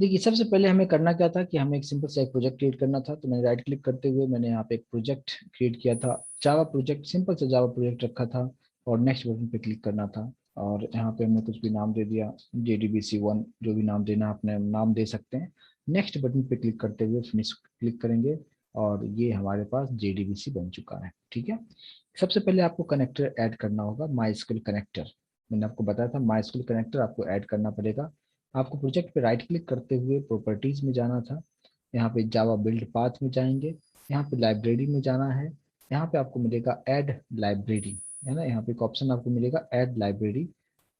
देखिए सबसे पहले हमें करना क्या था कि हमें एक सिंपल सा एक प्रोजेक्ट क्रिएट करना था। तो मैंने राइट क्लिक करते हुए मैंने यहाँ पे एक प्रोजेक्ट क्रिएट किया था, जावा प्रोजेक्ट, सिंपल सा जावा प्रोजेक्ट रखा था और नेक्स्ट बटन पे क्लिक करना था। और यहाँ पे हमने कुछ भी नाम दे दिया, JDBC1, जो भी नाम देना अपने नाम दे सकते हैं। नेक्स्ट बटन पे क्लिक करते हुए फिनिश क्लिक करेंगे और ये हमारे पास JDBC बन चुका है। ठीक है, सबसे पहले आपको कनेक्टर ऐड करना होगा, MySQL कनेक्टर। मैंने आपको बताया था MySQL कनेक्टर आपको ऐड करना पड़ेगा। आपको प्रोजेक्ट पे राइट क्लिक करते हुए प्रॉपर्टीज में जाना था, यहाँ पे जावा बिल्ड पाथ में जाएंगे, यहाँ पे लाइब्रेरी में जाना है, यहाँ पे आपको मिलेगा ऐड लाइब्रेरी, है ना। यहाँ पे एक ऑप्शन आपको मिलेगा add library,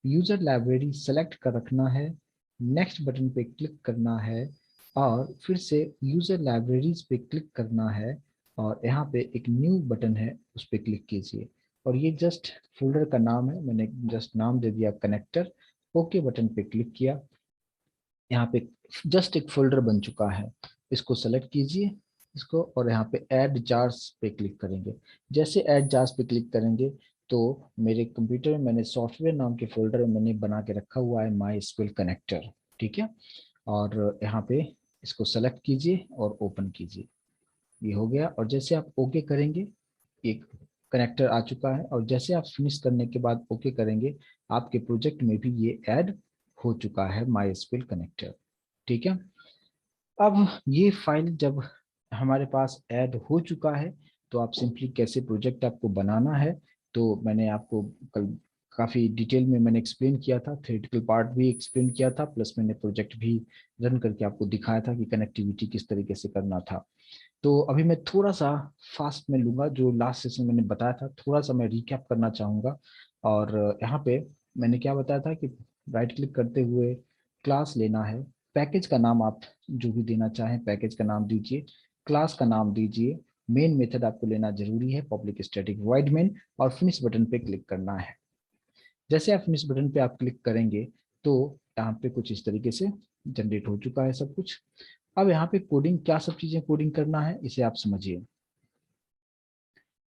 user library select कर रखना है, नेक्स्ट बटन पे क्लिक करना है और फिर से यूजर लाइब्रेरीज पे क्लिक करना है और यहाँ पे एक न्यू बटन है उस पर क्लिक कीजिए। और ये जस्ट फोल्डर का नाम है, मैंने जस्ट नाम दे दिया कनेक्टर। ओके बटन पे क्लिक किया, यहाँ पे जस्ट एक फोल्डर बन चुका है, इसको सेलेक्ट कीजिए इसको और यहाँ पे ऐड जार्स पे क्लिक करेंगे। जैसे ऐड जार्स पे क्लिक करेंगे तो मेरे कंप्यूटर में मैंने सॉफ्टवेयर नाम के फोल्डर में मैंने बना के रखा हुआ है MySQL कनेक्टर। ठीक है, और यहाँ पे इसको सेलेक्ट कीजिए और ओपन कीजिए, ये हो गया। और जैसे आप ओके करेंगे एक कनेक्टर आ चुका है, और जैसे आप फिनिश करने के बाद ओके करेंगे आपके प्रोजेक्ट में भी ये ऐड हो चुका है MySQL कनेक्टर। ठीक है, अब ये फाइल जब हमारे पास ऐड हो चुका है तो आप सिंपली कैसे प्रोजेक्ट आपको बनाना है, तो मैंने आपको कल काफ़ी डिटेल में मैंने एक्सप्लेन किया था, थ्योरेटिकल पार्ट भी एक्सप्लेन किया था, प्लस मैंने प्रोजेक्ट भी रन करके आपको दिखाया था कि कनेक्टिविटी किस तरीके से करना था। तो अभी मैं थोड़ा सा फास्ट में लूंगा, जो लास्ट सेशन मैंने बताया था थोड़ा सा मैं रिकैप करना चाहूँगा। और यहाँ पे मैंने क्या बताया था कि राइट क्लिक करते हुए क्लास लेना है, पैकेज का नाम आप जो भी देना चाहें पैकेज का नाम दीजिए, क्लास का नाम दीजिए, मेन मेथड आपको लेना जरूरी है पब्लिक स्टैटिक वॉइड मेन, और फिनिश बटन पे क्लिक करना है। जैसे आप फिनिश बटन पे आप क्लिक करेंगे तो यहाँ पे कुछ इस तरीके से जनरेट हो चुका है सब कुछ। अब यहाँ पे कोडिंग, क्या सब चीजें कोडिंग करना है इसे आप समझिए।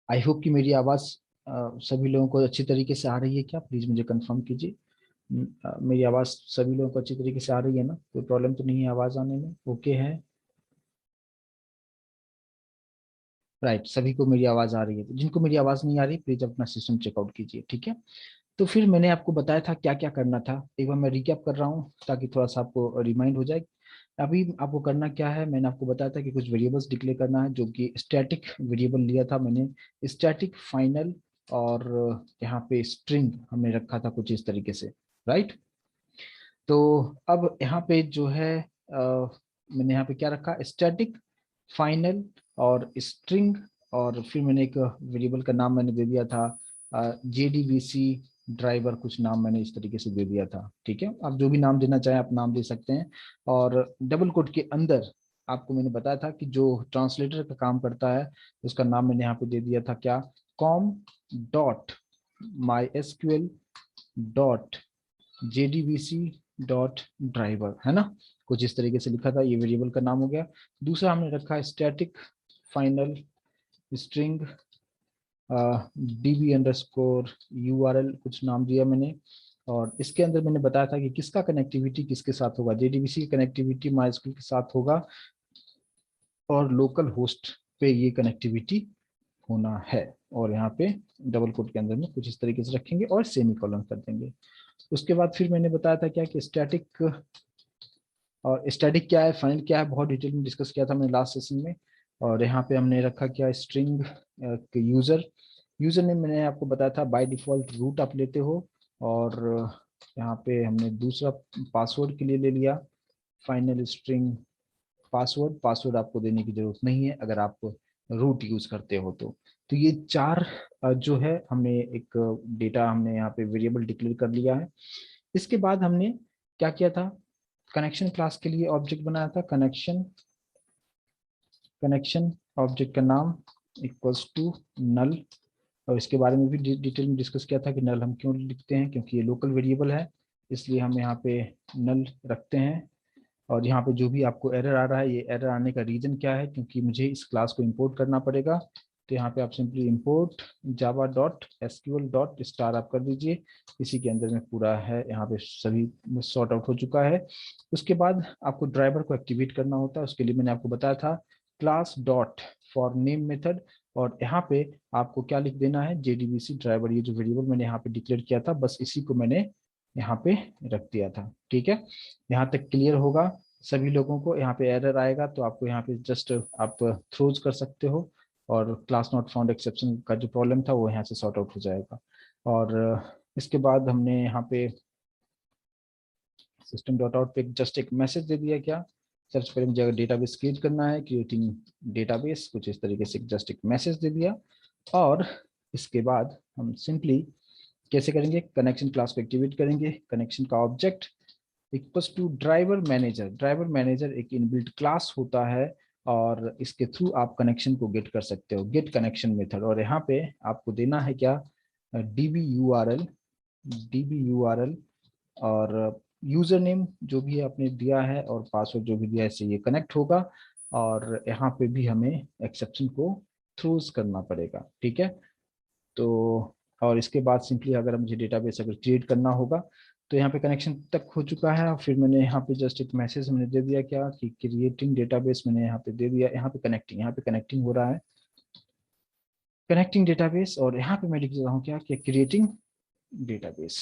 आई होप कि मेरी आवाज सभी लोगों को अच्छी तरीके से आ रही है क्या, प्लीज मुझे कंफर्म कीजिए। मेरी आवाज सभी लोगों को अच्छी तरीके से आ रही है ना, कोई प्रॉब्लम तो नहीं है आवाज आने में, ओके है। राइट, सभी को मेरी आवाज आ रही है, तो जिनको मेरी आवाज नहीं आ रही प्लीज अपना सिस्टम चेकआउट कीजिए। ठीक है, तो फिर मैंने आपको बताया था क्या क्या करना था, एक बार मैं रिकैप कर रहा हूँ ताकि थोड़ा सा आपको रिमाइंड हो जाए। अभी आपको करना क्या है, मैंने आपको बताया था कि कुछ वेरिएबल्स डिक्लेयर करना है, जो कि स्टैटिक वेरिएबल लिया था मैंने, स्टैटिक फाइनल, और यहाँ पे स्ट्रिंग हमने रखा था कुछ इस तरीके से। राइट, तो अब यहाँ पे जो है मैंने यहाँ पे क्या रखा, स्टैटिक फाइनल और स्ट्रिंग, और फिर मैंने एक वेरिएबल का नाम मैंने दे दिया था JDBC ड्राइवर, कुछ नाम मैंने इस तरीके से दे दिया था। ठीक है, आप जो भी नाम देना चाहें आप नाम दे सकते हैं। और डबल कोट के अंदर आपको मैंने बताया था कि जो ट्रांसलेटर का काम करता है उसका नाम मैंने यहाँ पे दे दिया था क्या, com dot MySQL dot JDBC dot driver, है ना। कुछ इस तरीके से लिखा था, ये वेरिएबल का नाम हो गया। दूसरा हमने रखा स्टैटिक फाइनल स्ट्रिंग DB_URL, कुछ नाम दिया मैंने। और इसके अंदर मैंने बताया था कि किसका कनेक्टिविटी किसके साथ होगा, JDBC की कनेक्टिविटी MySQL के साथ होगा और लोकल होस्ट पे ये कनेक्टिविटी होना है। और यहाँ पे डबल कोट के अंदर में कुछ इस तरीके से रखेंगे और सेमी कॉलन कर देंगे। उसके बाद फिर मैंने बताया था क्या कि स्टैटिक, और स्टैटिक क्या है फाइनल क्या है बहुत डिटेल में डिस्कस किया था मैंने लास्ट सेशन में। और यहाँ पे हमने रखा क्या, स्ट्रिंग यूजर, यूजर ने मैंने आपको बताया था बाय डिफॉल्ट रूट आप लेते हो। और यहाँ पे हमने दूसरा पासवर्ड के लिए ले लिया फाइनल स्ट्रिंग पासवर्ड, पासवर्ड आपको देने की जरूरत नहीं है अगर आप रूट यूज करते हो तो ये चार जो है हमने एक डेटा हमने यहाँ पे वेरिएबल डिक्लेयर कर लिया है। इसके बाद हमने क्या किया था, कनेक्शन क्लास के लिए ऑब्जेक्ट बनाया था, कनेक्शन, कनेक्शन ऑब्जेक्ट का नाम इक्वल्स टू नल। और इसके बारे में भी डिटेल में डिस्कस किया था कि नल हम क्यों लिखते हैं, क्योंकि ये लोकल वेरिएबल है इसलिए हम यहाँ पे नल रखते हैं। और यहाँ पे जो भी आपको एरर आ रहा है, ये एरर आने का रीजन क्या है, क्योंकि मुझे इस क्लास को इंपोर्ट करना पड़ेगा तो यहाँ पे आप simply import Java dot SQL dot star आप कर दीजिए। इसी के अंदर में पूरा है, यहाँ पे सभी सॉर्ट आउट हो चुका है। उसके बाद आपको ड्राइवर को एक्टिवेट करना होता है। उसके लिए मैंने आपको बताया था class dot for name method, और यहाँ पे आपको क्या लिख देना है, जेडीबीसी ड्राइवर। ये जो वेरिएबल मैंने यहाँ पे डिक्लेयर किया था, बस इसी को मैंने यहाँ पे रख दिया था। ठीक है, यहाँ तक क्लियर होगा सभी लोगों को। यहाँ पे एरर आएगा तो आपको यहाँ पे जस्ट आप थ्रोज कर सकते हो, और क्लास नॉट फाउंड एक्सेप्शन का जो प्रॉब्लम था वो यहाँ से सॉर्ट आउट हो जाएगा। और इसके बाद हमने यहाँ पे सिस्टम डॉट आउट पे जस्ट एक मैसेज दे दिया। क्या सबसे पहले मुझे अगर डेटाबेस क्रिएट करना है, क्रिएटिंग डेटाबेस, कुछ इस तरीके से जस्ट एक मैसेज दे दिया। और इसके बाद हम सिंपली कैसे करेंगे, कनेक्शन क्लास को एक्टिवेट करेंगे। कनेक्शन का object equals to driver manager. Driver manager एक इनबिल्ट क्लास होता है, और इसके थ्रू आप कनेक्शन को गेट कर सकते हो, गेट कनेक्शन मेथड। और यहाँ पे आपको देना है क्या, डीबी यूआरएल और यूजर नेम जो भी आपने दिया है और पासवर्ड जो भी दिया है, इससे ये कनेक्ट होगा। और यहाँ पे भी हमें एक्सेप्शन को थ्रोज करना पड़ेगा। ठीक है, तो और इसके बाद सिंपली अगर मुझे डेटाबेस अगर क्रिएट करना होगा, तो यहाँ पे कनेक्शन तक हो चुका है। फिर मैंने यहाँ पे जस्ट एक मैसेज मैंने दे दिया क्या कि क्रिएटिंग डेटाबेस, मैंने यहाँ पे दे दिया। यहाँ पे कनेक्टिंग हो रहा है, कनेक्टिंग डेटाबेस। और यहाँ पे मैं लिख रहा हूँ क्या कि क्रिएटिंग डेटाबेस।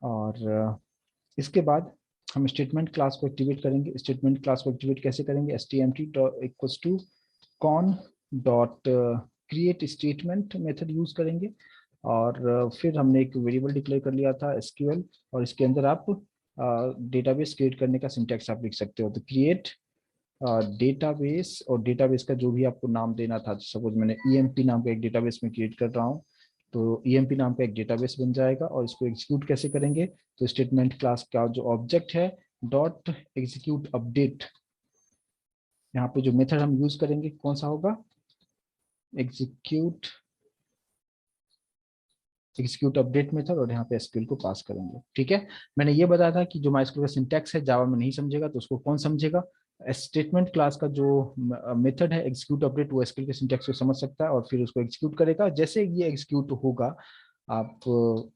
और इसके बाद हम स्टेटमेंट क्लास को एक्टिवेट करेंगे। स्टेटमेंट क्लास को एक्टिवेट कैसे करेंगे, STMT equals to con dot create statement method use करेंगे। और फिर हमने एक वेरिएबल डिक्लेयर कर लिया था एसक्यूएल, और इसके अंदर आप डेटाबेस क्रिएट करने का सिंटैक्स आप लिख सकते हो। तो क्रिएट डेटाबेस, और डेटाबेस का जो भी आपको नाम देना था, सपोज मैंने ईएमपी नाम का एक डेटाबेस में क्रिएट कर रहा हूँ, तो ईएमपी नाम का एक डेटाबेस बन जाएगा। और इसको एग्जीक्यूट कैसे करेंगे, तो स्टेटमेंट क्लास का जो ऑब्जेक्ट है डॉट एग्जीक्यूट अपडेट, यहाँ पे जो मेथड हम यूज करेंगे कौन सा होगा, एग्जीक्यूट अपडेट मेथड, और यहाँ पे एसक्यूएल को पास करेंगे। ठीक है, मैंने ये बताया था कि जो माइस्क्यूएल का सिंटैक्स है जावा में नहीं समझेगा तो उसको कौन समझेगा, स्टेटमेंट क्लास का जो मेथड है एग्जीक्यूट अपडेट, वो एसक्यूएल के सिंटैक्स को समझ सकता है और फिर उसको एग्जीक्यूट करेगा। जैसे ये एग्जीक्यूट होगा, आप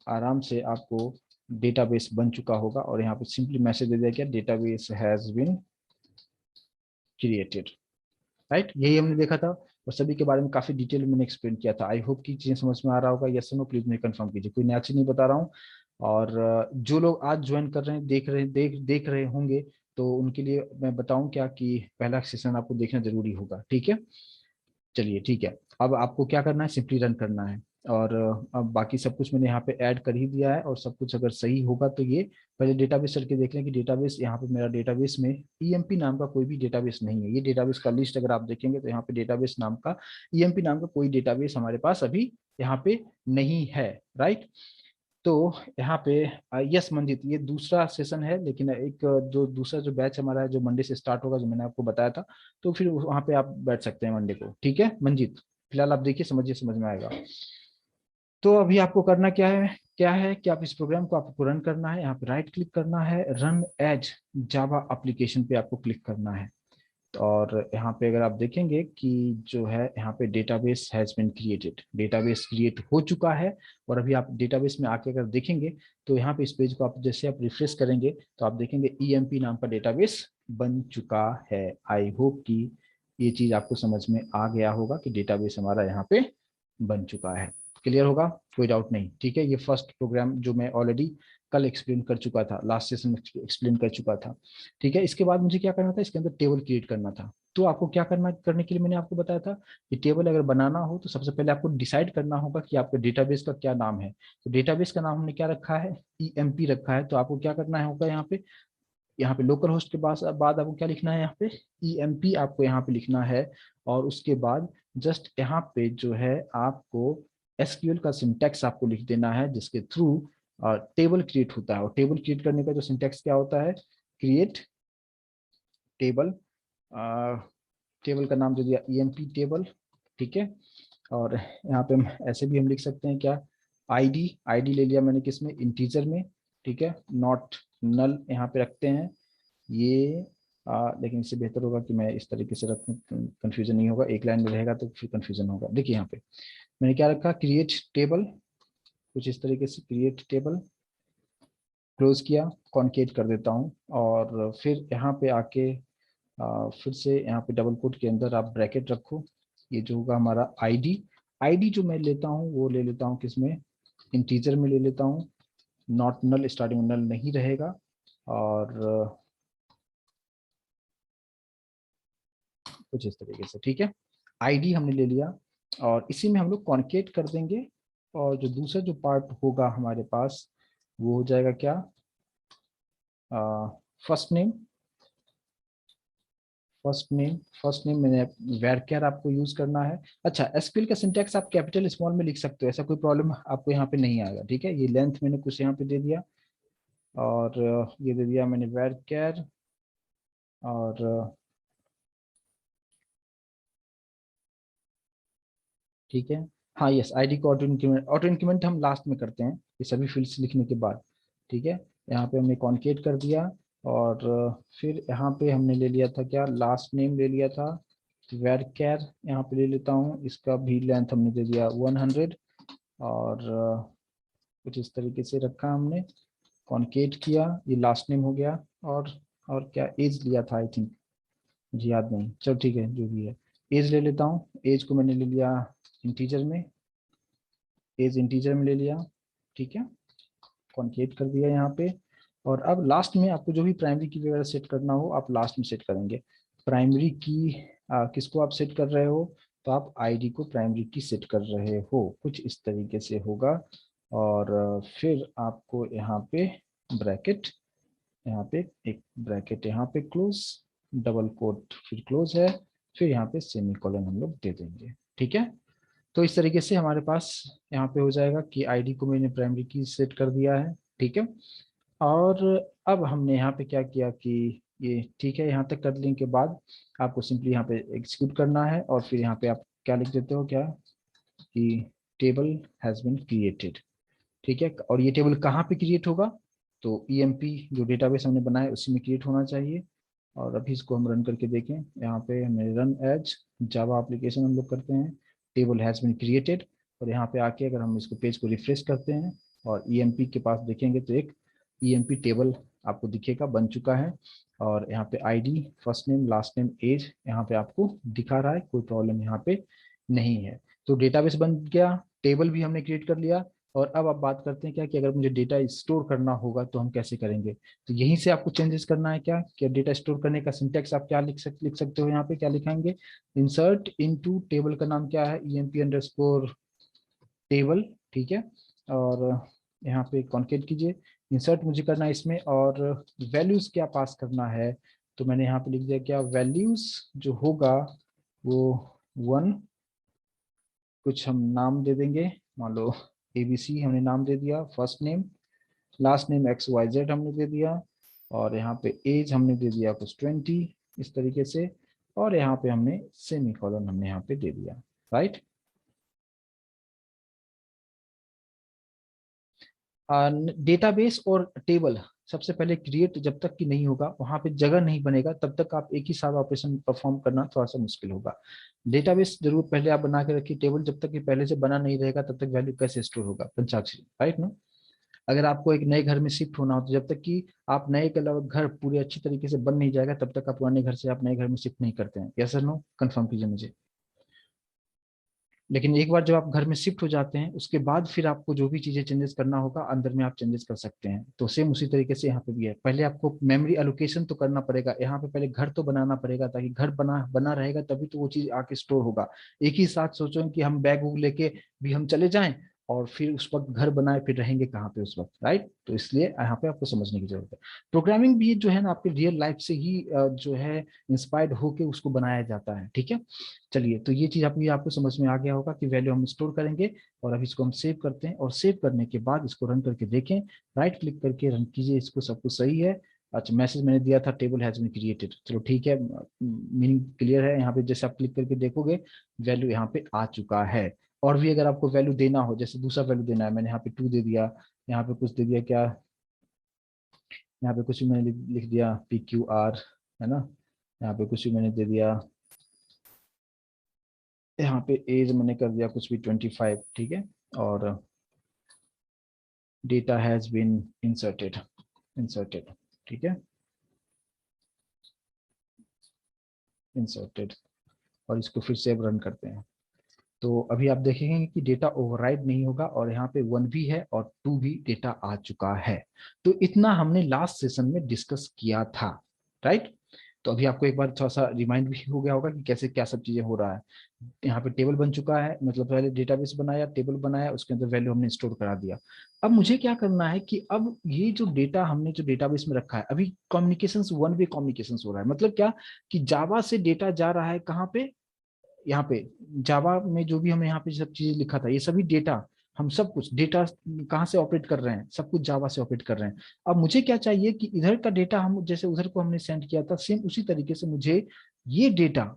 आराम से आपको डेटाबेस बन चुका होगा। और यहाँ पे सिंपली मैसेज दे दिया क्या, database has been created. Right, यही हमने देखा था, और सभी के बारे में काफी डिटेल में मैंने एक्सप्लेन किया था। आई होप कि चीजें समझ में आ रहा होगा। यस नो प्लीज मुझे कंफर्म कीजिए, कोई नया चीज नहीं बता रहा हूँ। और जो लोग आज ज्वाइन कर रहे हैं, देख रहे होंगे, तो उनके लिए मैं बताऊं क्या कि पहला सेशन आपको देखना जरूरी होगा। ठीक है, चलिए ठीक है। अब आपको क्या करना है, सिंपली रन करना है। और अब बाकी सब कुछ मैंने यहाँ पे ऐड कर ही दिया है, और सब कुछ अगर सही होगा तो ये पहले डेटाबेस चल के देख लें कि डेटाबेस, यहाँ पे मेरा डेटाबेस में ईएमपी नाम का कोई भी डेटाबेस नहीं है। ये डेटाबेस का लिस्ट अगर आप देखेंगे तो यहाँ पे डेटाबेस नाम का, ईएमपी नाम का कोई डेटाबेस हमारे पास अभी यहाँ पे नहीं है। राइट, तो यहाँ पे यस मंजित, ये दूसरा सेशन है, लेकिन एक जो दूसरा जो बैच हमारा है जो मंडे से स्टार्ट होगा, जो मैंने आपको बताया था, तो फिर वहाँ पे आप बैठ सकते हैं मंडे को। ठीक है मंजित, फिलहाल आप देखिए, समझिए, समझ में आएगा। तो अभी आपको करना क्या है कि आप इस प्रोग्राम को आपको रन करना है। यहाँ पे राइट क्लिक करना है, रन एज जावा एप्लीकेशन पे आपको क्लिक करना है। और यहाँ पे अगर आप देखेंगे कि जो है यहाँ पे database has been created, database create हो चुका है। और अभी आप डेटाबेस में आके अगर देखेंगे तो यहाँ पे इस पेज को आप जैसे आप रिफ्रेश करेंगे तो आप देखेंगे ईएमपी नाम का डेटाबेस बन चुका है। आई होप कि ये चीज आपको समझ में आ गया होगा कि डेटाबेस हमारा यहाँ पे बन चुका है। क्लियर होगा, कोई डाउट नहीं। ठीक है, ये फर्स्ट प्रोग्राम जो मैं ऑलरेडी कल एक्सप्लेन कर चुका था, लास्ट सेशन में एक्सप्लेन कर चुका था। ठीक है, इसके बाद मुझे क्या करना था, इसके अंदर टेबल क्रिएट करना था। तो आपको क्या करने के लिए मैंने आपको बताया था कि टेबल अगर बनाना हो तो सबसे पहले आपको डिसाइड करना होगा कि आपके डेटाबेस का क्या नाम है। तो डेटाबेस का नाम हमने क्या रखा है, ईएमपी रखा है। तो आपको क्या करना होगा, यहाँ पे लोकल होस्ट के बाद आपको क्या लिखना है, यहाँ पे ईएमपी आपको यहाँ पे लिखना है। और उसके बाद जस्ट यहाँ पे जो है आपको एसक्यूएल का सिंटैक्स आपको लिख देना है, जिसके थ्रू टेबल क्रिएट होता है। और टेबल क्रिएट करने का जो सिंटैक्स क्या होता है, क्रिएट टेबल, टेबल का नाम दे दिया ईएमपी टेबल। ठीक है, और यहाँ पे हम ऐसे भी हम लिख सकते हैं क्या, आईडी, आईडी ले लिया मैंने किस में, इंटीजर में। ठीक है, नॉट नल यहाँ पे रखते हैं, ये लेकिन इससे बेहतर होगा कि मैं इस तरीके से रखूँ, कंफ्यूजन नहीं होगा, एक लाइन में रहेगा तो फिर कंफ्यूजन होगा। देखिए यहाँ पे मैंने क्या रखा, क्रिएट टेबल, कुछ इस तरीके से क्रिएट टेबल, क्लोज किया, कॉन्केट कर देता हूँ, और फिर यहाँ पे आके फिर से यहाँ पे डबल कोट के अंदर आप ब्रैकेट रखो। ये जो होगा हमारा आईडी, आईडी जो मैं लेता हूँ वो ले लेता हूँ किसमें, इंटीजर में ले लेता हूँ, नॉट नल, स्टार्टिंग में नल नहीं रहेगा, और कुछ इस तरीके से, ठीक है। आईडी हमने ले लिया, और इसी में हम लोग कॉन्केट कर देंगे, और जो दूसरा जो पार्ट होगा हमारे पास वो हो जाएगा क्या, फर्स्ट नेम, फर्स्ट नेम मैंने varchar आपको यूज करना है। अच्छा, एसक्यूएल का सिंटैक्स आप कैपिटल स्मॉल में लिख सकते हो, ऐसा कोई प्रॉब्लम आपको यहाँ पे नहीं आएगा, ठीक है। ये लेंथ मैंने कुछ यहाँ पे दे दिया, और ये दे दिया मैंने varchar, और ठीक है। हाँ यस, आईडी को ऑटो इंक्रीमेंट हम लास्ट में करते हैं ये सभी फील्ड्स लिखने के बाद, ठीक है। यहाँ पे हमने कॉन्केट कर दिया, और फिर यहाँ पे हमने ले लिया था क्या, लास्ट नेम ले लिया था, varchar यहाँ पे ले लेता हूँ, इसका भी लेंथ हमने दे दिया 100, और कुछ इस तरीके से रखा हमने, कॉन्केट किया, ये लास्ट नेम हो गया, और क्या एज लिया था आई थिंक, मुझे याद नहीं, चलो ठीक है जो भी है, एज ले लेता हूँ, एज को मैंने ले लिया इंटीजर में, एज इंटीजर में ले लिया, ठीक है, कॉन्केट कर दिया यहाँ पे। और अब लास्ट में आपको जो भी प्राइमरी की वगैरह सेट करना हो आप लास्ट में सेट करेंगे। प्राइमरी की किसको आप सेट कर रहे हो, तो आप आईडी को प्राइमरी की सेट कर रहे हो, कुछ इस तरीके से होगा। और फिर आपको यहाँ पे ब्रैकेट, यहाँ पे एक ब्रैकेट यहाँ पे क्लोज, डबल कोट फिर क्लोज है, फिर यहाँ पे सेमीकोलन हम लोग दे देंगे, ठीक है। तो इस तरीके से हमारे पास यहाँ पे हो जाएगा कि आईडी को मैंने प्राइमरी की सेट कर दिया है, ठीक है। और अब हमने यहाँ पे क्या किया कि ये ठीक है, यहाँ तक कर लेने के बाद आपको सिंपली यहाँ पे एग्जीक्यूट करना है, और फिर यहाँ पे आप क्या लिख देते हो, क्या कि टेबल हैज बीन क्रिएटेड, ठीक है। और ये टेबल कहाँ पे क्रिएट होगा, तो ईएमपी जो डेटाबेस हमने बनाया है उसी में क्रिएट होना चाहिए। और अभी इसको हम रन करके देखें, यहाँ पे हमें रन एज जावा एप्लीकेशन हम लोग करते हैं, टेबल हैज बीन क्रिएटेड, और यहाँ पे आके अगर हम इसको पेज को रिफ्रेश करते हैं और ईएमपी के पास देखेंगे तो एक ईएमपी टेबल आपको दिखेगा, बन चुका है। और यहाँ पे ID, first name, last name, age यहाँ पे आपको दिखा रहा है, कोई प्रॉब्लम यहाँ पे नहीं है। तो डेटाबेस बन गया, टेबल भी हमने क्रिएट कर लिया। और अब आप बात करते हैं क्या कि अगर मुझे डेटा स्टोर करना होगा तो हम कैसे करेंगे, तो यहीं से आपको चेंजेस करना है क्या डेटा स्टोर करने का सिंटेक्स आप क्या लिख सकते हो, यहाँ पे क्या लिखाएंगे, इंसर्ट इनटू टेबल का नाम क्या है, ईएमपी अंडरस्कोर टेबल, ठीक है। और यहाँ पे कॉन्केट कीजिए, इंसर्ट मुझे करना है इसमें, और वैल्यूज क्या पास करना है, तो मैंने यहाँ पे लिख दिया क्या, वैल्यूज जो होगा वो 1, कुछ हम नाम दे देंगे, मान लो एबीसी हमने नाम दे दिया, first name, last name X Y Z हमने दे दिया, और यहाँ पे एज हमने दे दिया कुछ 20 इस तरीके से, और यहाँ पे हमने सेमी कॉलन हमने यहाँ पे दे दिया, राइट। डेटाबेस और टेबल सबसे पहले क्रिएट जब तक कि नहीं होगा, वहां पे जगह नहीं बनेगा, तब तक आप एक ही साथ ऑपरेशन परफॉर्म करना थोड़ा सा मुश्किल होगा। डेटाबेस जरूर पहले आप बना के रखिए, टेबल जब तक कि पहले से बना नहीं रहेगा तब तक वैल्यू कैसे स्टोर होगा, पंचाक्षरी, राइट ना। अगर आपको एक नए घर में शिफ्ट होना हो तो जब तक कि आप नए के अलावा घर पूरे अच्छी तरीके से बन नहीं जाएगा तब तक आप पुराने घर से आप नए घर में शिफ्ट नहीं करते हैं, यस सर नो, कंफर्म कीजिए मुझे। लेकिन एक बार जब आप घर में शिफ्ट हो जाते हैं उसके बाद फिर आपको जो भी चीजें चेंजेस करना होगा अंदर में आप चेंजेस कर सकते हैं, तो सेम उसी तरीके से यहाँ पे भी है, पहले आपको मेमोरी एलोकेशन तो करना पड़ेगा, यहाँ पे पहले घर तो बनाना पड़ेगा, ताकि घर बना बना रहेगा तभी तो वो चीज आके स्टोर होगा। एक ही साथ सोचो कि हम बैग वूग लेके भी हम चले जाएं और फिर उस वक्त घर बनाए, फिर रहेंगे कहाँ पे उस वक्त, राइट। तो इसलिए यहाँ पे आपको समझने की जरूरत है। प्रोग्रामिंग भी जो है ना आपके रियल लाइफ से ही जो है इंस्पायर्ड होके उसको बनाया जाता है, ठीक है। चलिए, तो ये चीज आपको समझ में आ गया होगा कि वैल्यू हम स्टोर करेंगे, और अभी इसको हम सेव करते हैं, और सेव करने के बाद इसको रन करके देखें, राइट क्लिक करके रन कीजिए इसको, सब कुछ सही है। अच्छा, मैसेज मैंने दिया था टेबल हैज बीन क्रिएटेड, चलो ठीक है, मीनिंग क्लियर है। यहाँ पे जैसे आप क्लिक करके देखोगे वैल्यू यहाँ पे आ चुका है। और भी अगर आपको वैल्यू देना हो, जैसे दूसरा वैल्यू देना है, मैंने यहाँ पे 2 दे दिया, यहाँ पे कुछ दे दिया क्या, यहाँ पे कुछ भी मैंने लिख दिया PQR, है ना। यहाँ पे कुछ भी मैंने दे दिया, यहाँ पे एज मैंने कर दिया कुछ भी 25, ठीक है। और data has been inserted, inserted, ठीक है, इंसर्टेड। और इसको फिर से अब रन करते हैं। तो अभी आप देखेंगे कि डेटा ओवरराइड नहीं होगा, और यहाँ पे 1 भी है और 2 भी डेटा आ चुका है। तो इतना हमने लास्ट सेशन में डिस्कस किया था, राइट। तो अभी आपको एक बार थोड़ा सा रिमाइंड भी हो गया होगा कि कैसे क्या सब चीजें हो रहा है। यहाँ पे टेबल बन चुका है, मतलब पहले डेटाबेस बनाया, टेबल बनाया, उसके अंदर वैल्यू हमने स्टोर करा दिया। अब मुझे क्या करना है कि अब ये जो डेटा हमने जो डेटाबेस में रखा है, अभी कम्युनिकेशन 1 वे कम्युनिकेशन हो रहा है। मतलब क्या कि जावा से डेटा जा रहा है कहाँ पे, यहाँ पे जावा में जो भी हमने यहाँ पे सब चीजें लिखा था, ये सभी डेटा, हम सब कुछ डेटा कहाँ से ऑपरेट कर रहे हैं, सब कुछ जावा से ऑपरेट कर रहे हैं। अब मुझे क्या चाहिए कि इधर का डेटा हम जैसे उधर को हमने सेंड किया था, सेम उसी तरीके से मुझे ये डेटा,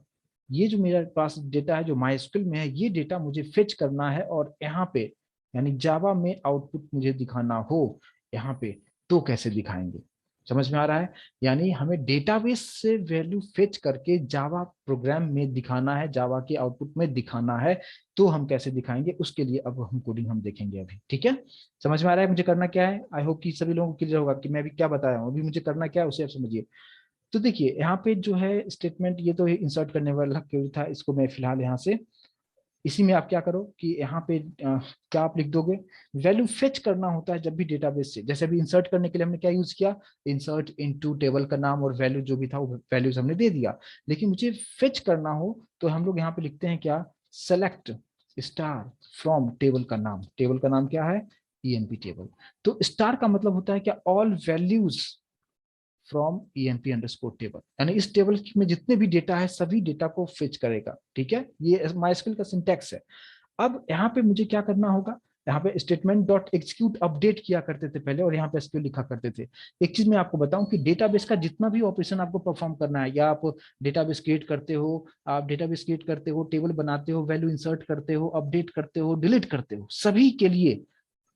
ये जो मेरे पास डेटा है जो माइस्क्ल में है, ये डेटा मुझे फेच करना है और यहाँ पे यानी जावा में आउटपुट मुझे दिखाना हो यहाँ पे। तो कैसे दिखाएंगे, समझ में आ रहा है। यानी हमें डेटाबेस से वैल्यू फेच करके जावा प्रोग्राम में दिखाना है, जावा के आउटपुट में दिखाना है। तो हम कैसे दिखाएंगे, उसके लिए अब हम कोडिंग हम देखेंगे अभी, ठीक है। समझ में आ रहा है मुझे करना क्या है। आई होप कि सभी लोगों को क्लियर होगा कि मैं अभी क्या बताया हूँ, अभी मुझे करना क्या है उसे आप समझिए। तो देखिए यहाँ पे जो है स्टेटमेंट, ये तो इंसर्ट करने वाला क्वेरी था, इसको मैं फिलहाल यहाँ से, इसी में आप क्या करो कि यहाँ पे क्या आप लिख दोगे, वैल्यू फेच करना होता है जब भी डेटाबेस से, जैसे अभी इंसर्ट करने के लिए हमने क्या यूज किया, इंसर्ट इनटू टेबल का नाम और वैल्यू जो भी था वो वैल्यूज हमने दे दिया। लेकिन मुझे फेच करना हो तो हम लोग यहाँ पे लिखते हैं क्या, सेलेक्ट स्टार फ्रॉम टेबल का नाम, टेबल का नाम क्या है, ईएनपी टेबल। तो स्टार का मतलब होता है क्या, all values from ENP underscore table, यानी इस टेबल में जितने भी डेटा है सभी डेटा को फेच करेगा, ठीक है। ये माइस्क्ल का सिंटैक्स है। अब यहाँ पे मुझे क्या करना होगा, यहाँ पे स्टेटमेंट डॉट एग्जीक्यूट अपडेट किया करते थे पहले, और यहाँ पे एसक्यूएल लिखा करते थे। एक चीज मैं आपको बताऊं कि डेटाबेस का जितना भी ऑपरेशन आपको परफॉर्म करना है, या आप डेटाबेस क्रिएट करते हो, आप डेटाबेस क्रिएट करते हो, टेबल बनाते हो, वैल्यू इंसर्ट करते हो, अपडेट करते हो, डिलीट करते हो, सभी के लिए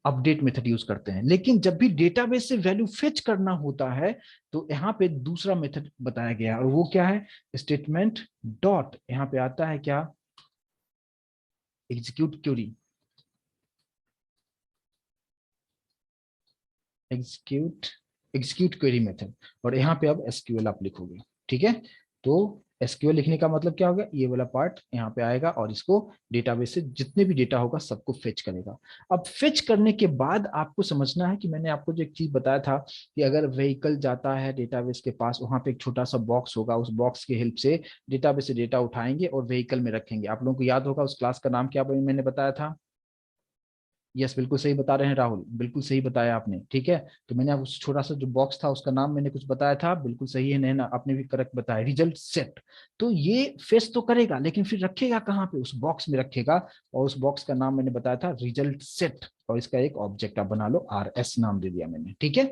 अपडेट मेथड यूज करते हैं। लेकिन जब भी डेटाबेस से वैल्यू फेच करना होता है तो यहाँ पे दूसरा मेथड बताया गया है, और वो क्या है, स्टेटमेंट डॉट, यहाँ पे आता है क्या, execute query, execute execute query method. और यहाँ पे अब एसक्यूएल आप लिखोगे, ठीक है। तो एसक्यूएल लिखने का मतलब क्या होगा, ये वाला पार्ट यहाँ पे आएगा और इसको डेटाबेस से जितने भी डेटा होगा सबको फेच करेगा। अब फेच करने के बाद आपको समझना है कि मैंने आपको जो एक चीज बताया था कि अगर व्हीकल जाता है डेटाबेस के पास, वहां पे एक छोटा सा बॉक्स होगा, उस बॉक्स की हेल्प से डेटाबेस से डेटा उठाएंगे और व्हीकल में रखेंगे। आप लोगों को याद होगा उस क्लास का नाम क्या मैंने बताया था। यस, बिल्कुल सही बता रहे हैं राहुल, बिल्कुल सही बताया आपने, ठीक है। तो मैंने अब उस छोटा सा जो बॉक्स था उसका नाम मैंने कुछ बताया था, बिल्कुल सही है नैना, आपने भी करेक्ट बताया, रिजल्ट सेट। तो ये फेस तो करेगा लेकिन फिर रखेगा कहाँ पे, उस बॉक्स में रखेगा। और उस बॉक्स का नाम मैंने बताया था रिजल्ट सेट, और इसका एक ऑब्जेक्ट आप बना लो, आर एस नाम दे दिया मैंने, ठीक है।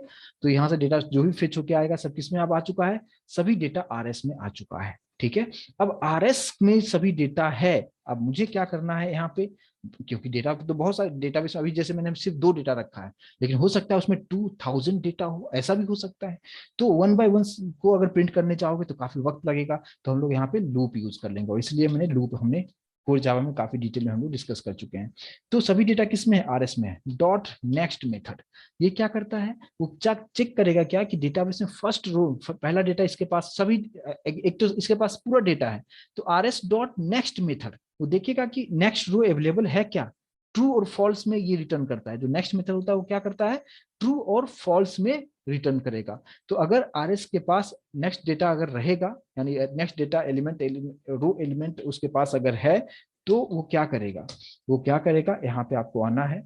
तो यहाँ से डेटा जो भी फेच होके आएगा सब किस में अब आ चुका है, सभी डेटा आर एस में आ चुका है, ठीक है। अब आर एस में सभी डेटा है, अब मुझे क्या करना है यहाँ पे, क्योंकि डेटा तो बहुत सारे डेटाबेस, अभी जैसे मैंने सिर्फ 2 डेटा रखा है, लेकिन हो सकता है उसमें 2000 डेटा हो, ऐसा भी हो सकता है। तो 1 बाय 1 को अगर प्रिंट करने चाहोगे तो काफी वक्त लगेगा, तो हम लोग यहाँ पे लूप यूज कर लेंगे, और इसलिए मैंने लूप, हमने कोर जावा में काफी डिटेल में हम लोग डिस्कस कर चुके हैं। तो सभी डेटा किस में है, आरएस में है। डॉट नेक्स्ट मेथड ये क्या करता है, वो चेक करेगा क्या कि डेटाबेस में फर्स्ट रो, पहला डेटा इसके पास सभी, एक तो इसके पास पूरा डेटा है, तो आरएस डॉट नेक्स्ट मेथड वो देखेगा कि नेक्स्ट रो अवेलेबल है क्या, ट्रू और फॉल्स में ये रिटर्न करता है। जो नेक्स्ट मेथड होता है वो क्या करता है, ट्रू और फॉल्स में रिटर्न करेगा। तो अगर आरएस के पास नेक्स्ट डेटा अगर रहेगा, यानी नेक्स्ट डेटा एलिमेंट, रो एलिमेंट उसके पास अगर है, तो वो क्या करेगा, वो क्या करेगा, यहाँ पे आपको आना है।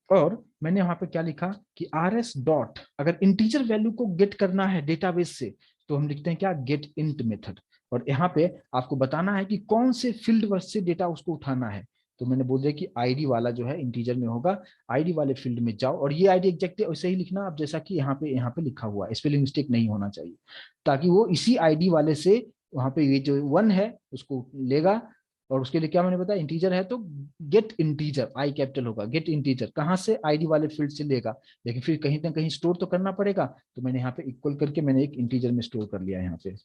और मैंने वहां पे क्या लिखा कि आर एस डॉट, अगर इंटीजर वैल्यू को गेट करना है डेटाबेस से, तो हम लिखते हैं क्या, गेट इंट मेथड। और यहाँ पे आपको बताना है कि कौन से फील्ड वर्ड से डेटा उसको उठाना है। तो मैंने बोल दिया कि आईडी वाला जो है इंटीजर में होगा, आईडी वाले फील्ड में जाओ, और ये आईडी एग्जैक्टली वैसे ही लिखना आप जैसा कि यहाँ पे लिखा हुआ है, स्पेलिंग मिस्टेक नहीं होना चाहिए, ताकि वो इसी आईडी वाले से वहां पे ये जो 1 है उसको लेगा। और उसके लिए क्या मैंने बताया, इंटीजर है तो गेट इंटीजर, आई कैपिटल होगा, गेट इंटीजर कहाँ से, आईडी वाले फील्ड से लेगा, लेकिन फिर कहीं ना कहीं स्टोर तो करना पड़ेगा। तो मैंने यहाँ पे इक्वल करके मैंने एक इंटीजर में स्टोर कर लिया यहाँ पे,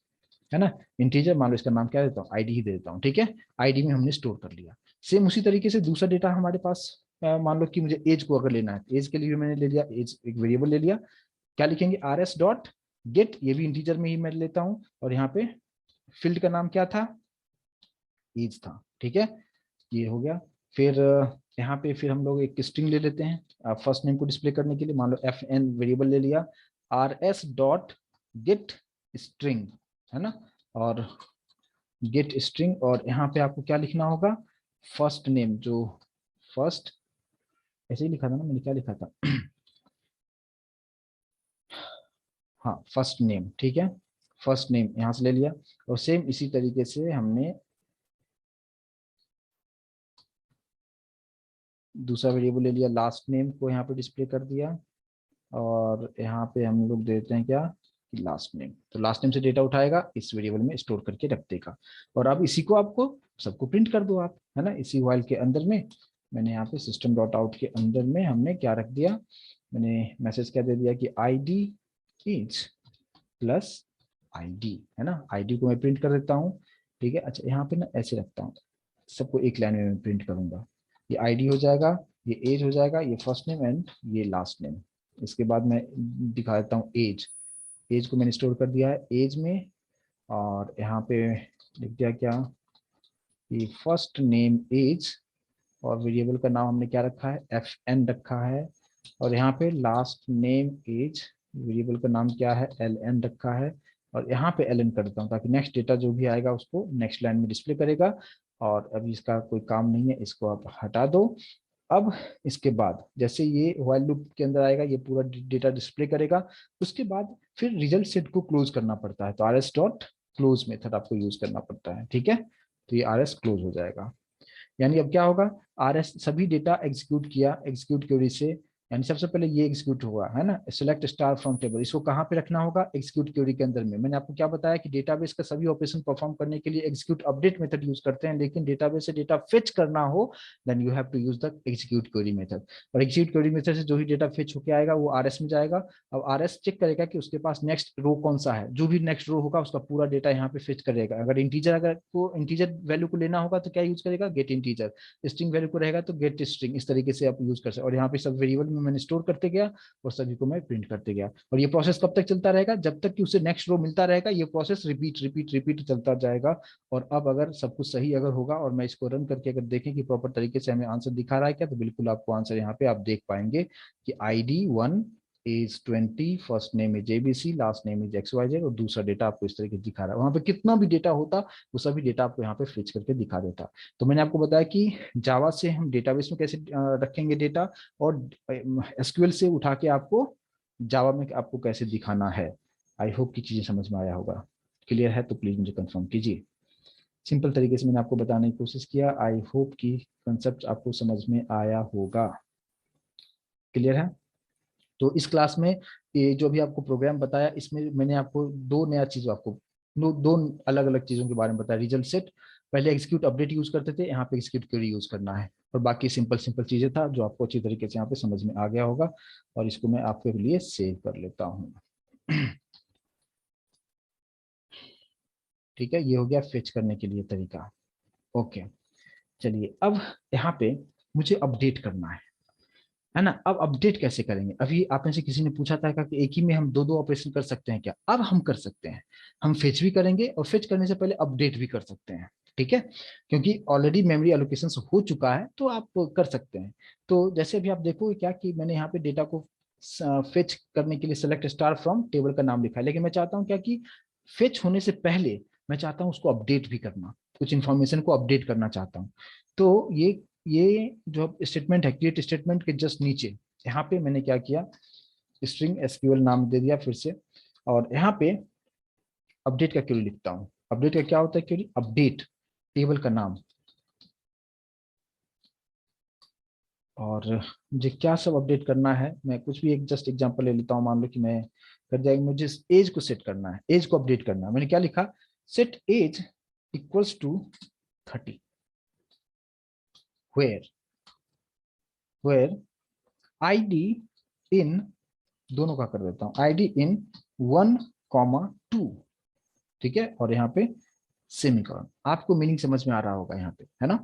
है ना। इंटीजर मान लो इसका नाम क्या देता हूँ, आईडी ही दे देता हूँ, ठीक है। आईडी में हमने स्टोर कर लिया। सेम उसी तरीके से दूसरा डेटा हमारे पास, मान लो कि मुझे एज को अगर लेना है, एज के लिए भी मैंने ले लिया, एज एक वेरिएबल ले लिया। क्या लिखेंगे, आर एस डॉट गेट, ये भी इंटीजर में ही मैं लेता हूँ, और यहाँ पे फील्ड का नाम क्या था, एज था, ठीक है। ये हो गया। फिर यहाँ पे फिर हम लोग एक स्ट्रिंग ले लेते हैं फर्स्ट नेम को डिस्प्ले करने के लिए, मान लो एफ एन वेरिएबल ले लिया, R S dot gate string, है ना, और गेट स्ट्रिंग, और यहाँ पे आपको क्या लिखना होगा, फर्स्ट नेम, जो फर्स्ट, ऐसे ही लिखा था ना मैंने, क्या लिखा था हाँ फर्स्ट नेम, ठीक है। फर्स्ट नेम यहाँ से ले लिया, और सेम इसी तरीके से हमने दूसरा वेरिएबल ले लिया, लास्ट नेम को यहाँ पे डिस्प्ले कर दिया, और यहाँ पे हम लोग देते हैं क्या, लास्ट नेम। तो लास्ट नेम से डेटा उठाएगा, इस वेरिएबल में स्टोर करके रख देगा, और अब इसी को आपको सबको प्रिंट कर दो आप, है ना। इसी व्हाइल के अंदर में मैंने यहाँ पे सिस्टम डॉट आउट के अंदर में हमने क्या रख दिया, मैंने मैसेज क्या दे दिया कि आईडी इज प्लस आईडी, है ना। आईडी को मैं प्रिंट कर देता हूँ, ठीक है। अच्छा यहाँ पे ना ऐसे रखता हूँ, सबको एक लाइन में मैं प्रिंट करूंगा। ये आईडी हो जाएगा, ये एज हो जाएगा, ये फर्स्ट नेम एंड ये लास्ट नेम। इसके बाद मैं दिखा देता हूँ एज, एज को मैंने स्टोर कर दिया है एज में, और यहाँ पे लिख दिया क्या, ये फर्स्ट नेम एज, और वेरिएबल का नाम हमने क्या रखा है, एफ एन रखा है, और यहाँ पे लास्ट नेम एज, वेरिएबल का नाम क्या है, एल एन रखा है, और यहाँ पे एल एन कर देता हूँ, ताकि नेक्स्ट डेटा जो भी आएगा उसको नेक्स्ट लाइन में डिस्प्ले करेगा। और अभी इसका कोई काम नहीं है, इसको आप हटा दो। अब इसके बाद जैसे ये व्हाइल लूप के अंदर आएगा, ये पूरा डेटा डिस्प्ले करेगा, उसके बाद फिर रिजल्ट सेट को क्लोज करना पड़ता है, तो R S dot close method आपको यूज करना पड़ता है, ठीक है। तो ये आर एस क्लोज हो जाएगा। यानी अब क्या होगा, आर एस सभी डेटा एग्जीक्यूट किया, एग्जीक्यूट क्वेरी से, यानी सबसे पहले ये एग्जीक्यूट हुआ, है ना, सिलेक्ट स्टार फ्रॉम टेबल, इसको कहाँ पे रखना होगा, एग्जीक्यूट क्वेरी के अंदर में। मैंने आपको क्या बताया कि डेटाबेस का सभी ऑपरेशन परफॉर्म करने के लिए एग्जीक्यूट अपडेट मेथड यूज करते हैं, लेकिन डेटाबेस से डेटा फेच करना हो then you have to use the execute query method. और एग्जीक्यूट क्वेरी मेथड से जो ही डेटा फेच होकर आएगा वो आर एस में जाएगा। अब आर एस चेक करेगा कि उसके पास नेक्स्ट रो कौन सा है, जो भी नेक्स्ट रो होगा उसका पूरा डेटा यहाँ पे फेच करेगा। अगर इंटीजर, अगर को इंटीजर वैल्यू को लेना होगा तो क्या यूज करेगा, गेट इंटीजर। स्ट्रिंग वैल्यू को रहेगा तो गेट स्ट्रिंग, इस तरीके से आप यूज कर सकते। और यहाँ पे सब वेरिएबल में मैंने स्टोर करते गया और सभी को मैं प्रिंट करते गया, और ये प्रोसेस कब तक चलता रहेगा, जब तक कि उसे नेक्स्ट रो मिलता रहेगा, ये प्रोसेस रिपीट रिपीट रिपीट चलता जाएगा। और अब अगर सब कुछ सही अगर होगा और मैं इसको रन करके अगर देखें कि प्रॉपर तरीके से हमें आंसर दिखा रहा है क्या, तो बिल्कुल आपको आंसर यहाँ पे आप देख पाएंगे कि ID 1 age 20, first name is ABC, last name is XYZ, और दूसरा डेटा आपको इस तरीके दिखा रहा है। वहां पे कितना भी डेटा होता वो सभी डेटा आपको यहाँ पे फिच करके दिखा देता। तो मैंने आपको बताया कि जावा से हम डेटाबेस में कैसे रखेंगे डेटा, और एसक्यूएल से उठा के आपको जावा में आपको कैसे दिखाना है। आई होप की चीजें समझ में आया होगा। क्लियर है तो प्लीज मुझे कंफर्म कीजिए। सिंपल तरीके से मैंने आपको बताने की कोशिश किया, आई होप कि कंसेप्ट आपको समझ में आया होगा। क्लियर है। तो इस क्लास में ये जो भी आपको प्रोग्राम बताया, इसमें मैंने आपको दो नया चीज आपको दो अलग अलग चीजों के बारे में बताया। रिजल्ट सेट पहले एग्जीक्यूट अपडेट यूज करते थे, यहाँ पे एग्जीक्यूट क्वेरी यूज करना है, और बाकी सिंपल सिंपल चीजें था जो आपको अच्छी तरीके से यहाँ पे समझ में आ गया होगा। और इसको मैं आपके लिए सेव कर लेता हूँ। ठीक है, ये हो गया फेच करने के लिए तरीका। ओके, चलिए अब यहाँ पे मुझे अपडेट करना है ना। अब अपडेट कैसे करेंगे, अभी आप में से किसी ने पूछा था कि एक ही में हम दो दो ऑपरेशन कर सकते हैं क्या, अब हम कर सकते हैं। हम फेच भी करेंगे और फेच करने से पहले अपडेट भी कर सकते हैं, ठीक है। क्योंकि ऑलरेडी मेमोरी एलोकेशन हो चुका है तो आप कर सकते हैं। तो जैसे अभी आप देखोगे क्या कि मैंने यहाँ पे डेटा को फेच करने के लिए सेलेक्ट स्टार फ्रॉम टेबल का नाम लिखा है, लेकिन मैं चाहता हूँ क्या कि फेच होने से पहले मैं चाहता हूँ उसको अपडेट भी करना, कुछ इंफॉर्मेशन को अपडेट करना चाहता हूँ। तो ये जो स्टेटमेंट है, क्रिएट स्टेटमेंट के जस्ट नीचे यहाँ पे मैंने क्या किया, स्ट्रिंग एसक्यूएल नाम दे दिया फिर से, और यहाँ पे अपडेट का क्वेरी लिखता हूँ। अपडेट का क्या होता है क्वेरी, अपडेट टेबल का नाम, और मुझे क्या सब अपडेट करना है, मैं कुछ भी एक जस्ट एग्जांपल ले लेता हूँ। मान लो कि मैं कर जाएगी, मुझे एज को सेट करना है, एज को अपडेट करना है। मैंने क्या लिखा, set age equals to 30, where where ID इन, दोनों का कर देता हूँ, आईडी इन 1, 2, ठीक है, और यहाँ पे सेमीकोलन। आपको मीनिंग समझ में आ रहा होगा यहाँ पे, है ना,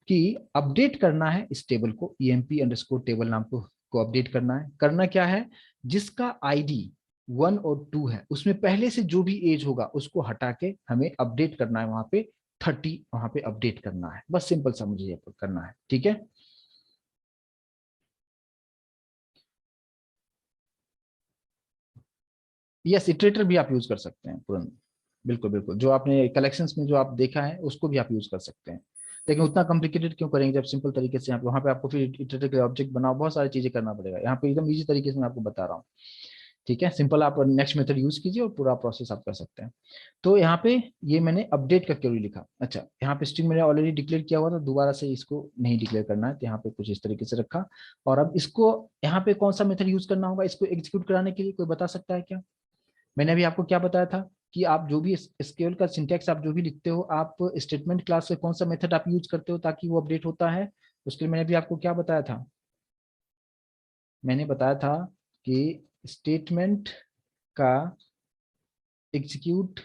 कि अपडेट करना है इस टेबल को, emp_table नाम को अपडेट करना है। करना क्या है, जिसका आईडी 1 और 2 है उसमें पहले से जो भी एज होगा उसको हटा के हमें अपडेट करना है, वहां पे 30 वहां पे अपडेट करना है, बस सिंपल सा मुझे करना है। ठीक है, यस, इटरेटर भी आप यूज कर सकते हैं तुरंत, बिल्कुल बिल्कुल, जो आपने कलेक्शंस में जो आप देखा है उसको भी आप यूज कर सकते हैं। लेकिन उतना कॉम्प्लिकेटेड क्यों करेंगे जब सिंपल तरीके से यहाँ पे, वहां पे आपको फिर इटरेटर के ऑब्जेक्ट बनाओ, बहुत सारी चीजें करना पड़ेगा, यहाँ पे एकदम इजी तरीके से मैं आपको बता रहा हूँ। ठीक है, सिंपल आप नेक्स्ट मेथड यूज कीजिए और पूरा प्रोसेस आप कर सकते हैं। तो यहाँ पे ये मैंने अपडेट का क्वेरी लिखा। अच्छा, यहाँ पे स्ट्रिंग मैंने ऑलरेडी डिक्लेयर किया हुआ था, दोबारा से इसको नहीं डिक्लेयर करना है, तो यहाँ पे कुछ इस तरीके से रखा। और अब इसको यहाँ पे कौन सा मेथड यूज करना होगा इसको एग्जीक्यूट कराने के लिए, कोई बता सकता है क्या? मैंने अभी आपको क्या बताया था कि आप जो भी एसक्यूएल का सिंटैक्स आप जो भी लिखते हो, आप स्टेटमेंट क्लास से कौन सा मेथड आप यूज करते हो ताकि वो अपडेट होता है, उसके लिए मैंने भी आपको क्या बताया था? मैंने बताया था कि स्टेटमेंट का एग्जीक्यूट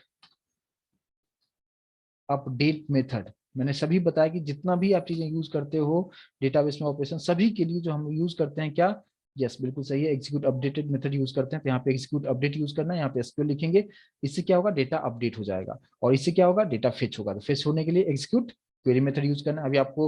अपडेट मेथड, मैंने सभी बताया कि जितना भी आप चीजें यूज करते हो डेटाबेस में ऑपरेशन, सभी के लिए जो हम यूज करते हैं क्या, यस बिल्कुल सही है, एग्जीक्यूट अपडेटेड मेथड यूज करते हैं। तो यहाँ पे एग्जीक्यूट अपडेट यूज करना है, यहाँ पे एसक्यूएल लिखेंगे, इससे क्या होगा, डेटा अपडेट हो जाएगा, और इससे क्या होगा, डेटा फेच होगा। तो फेच होने के लिए एग्जीक्यूट क्वेरी मेथड यूज करना है। अभी आपको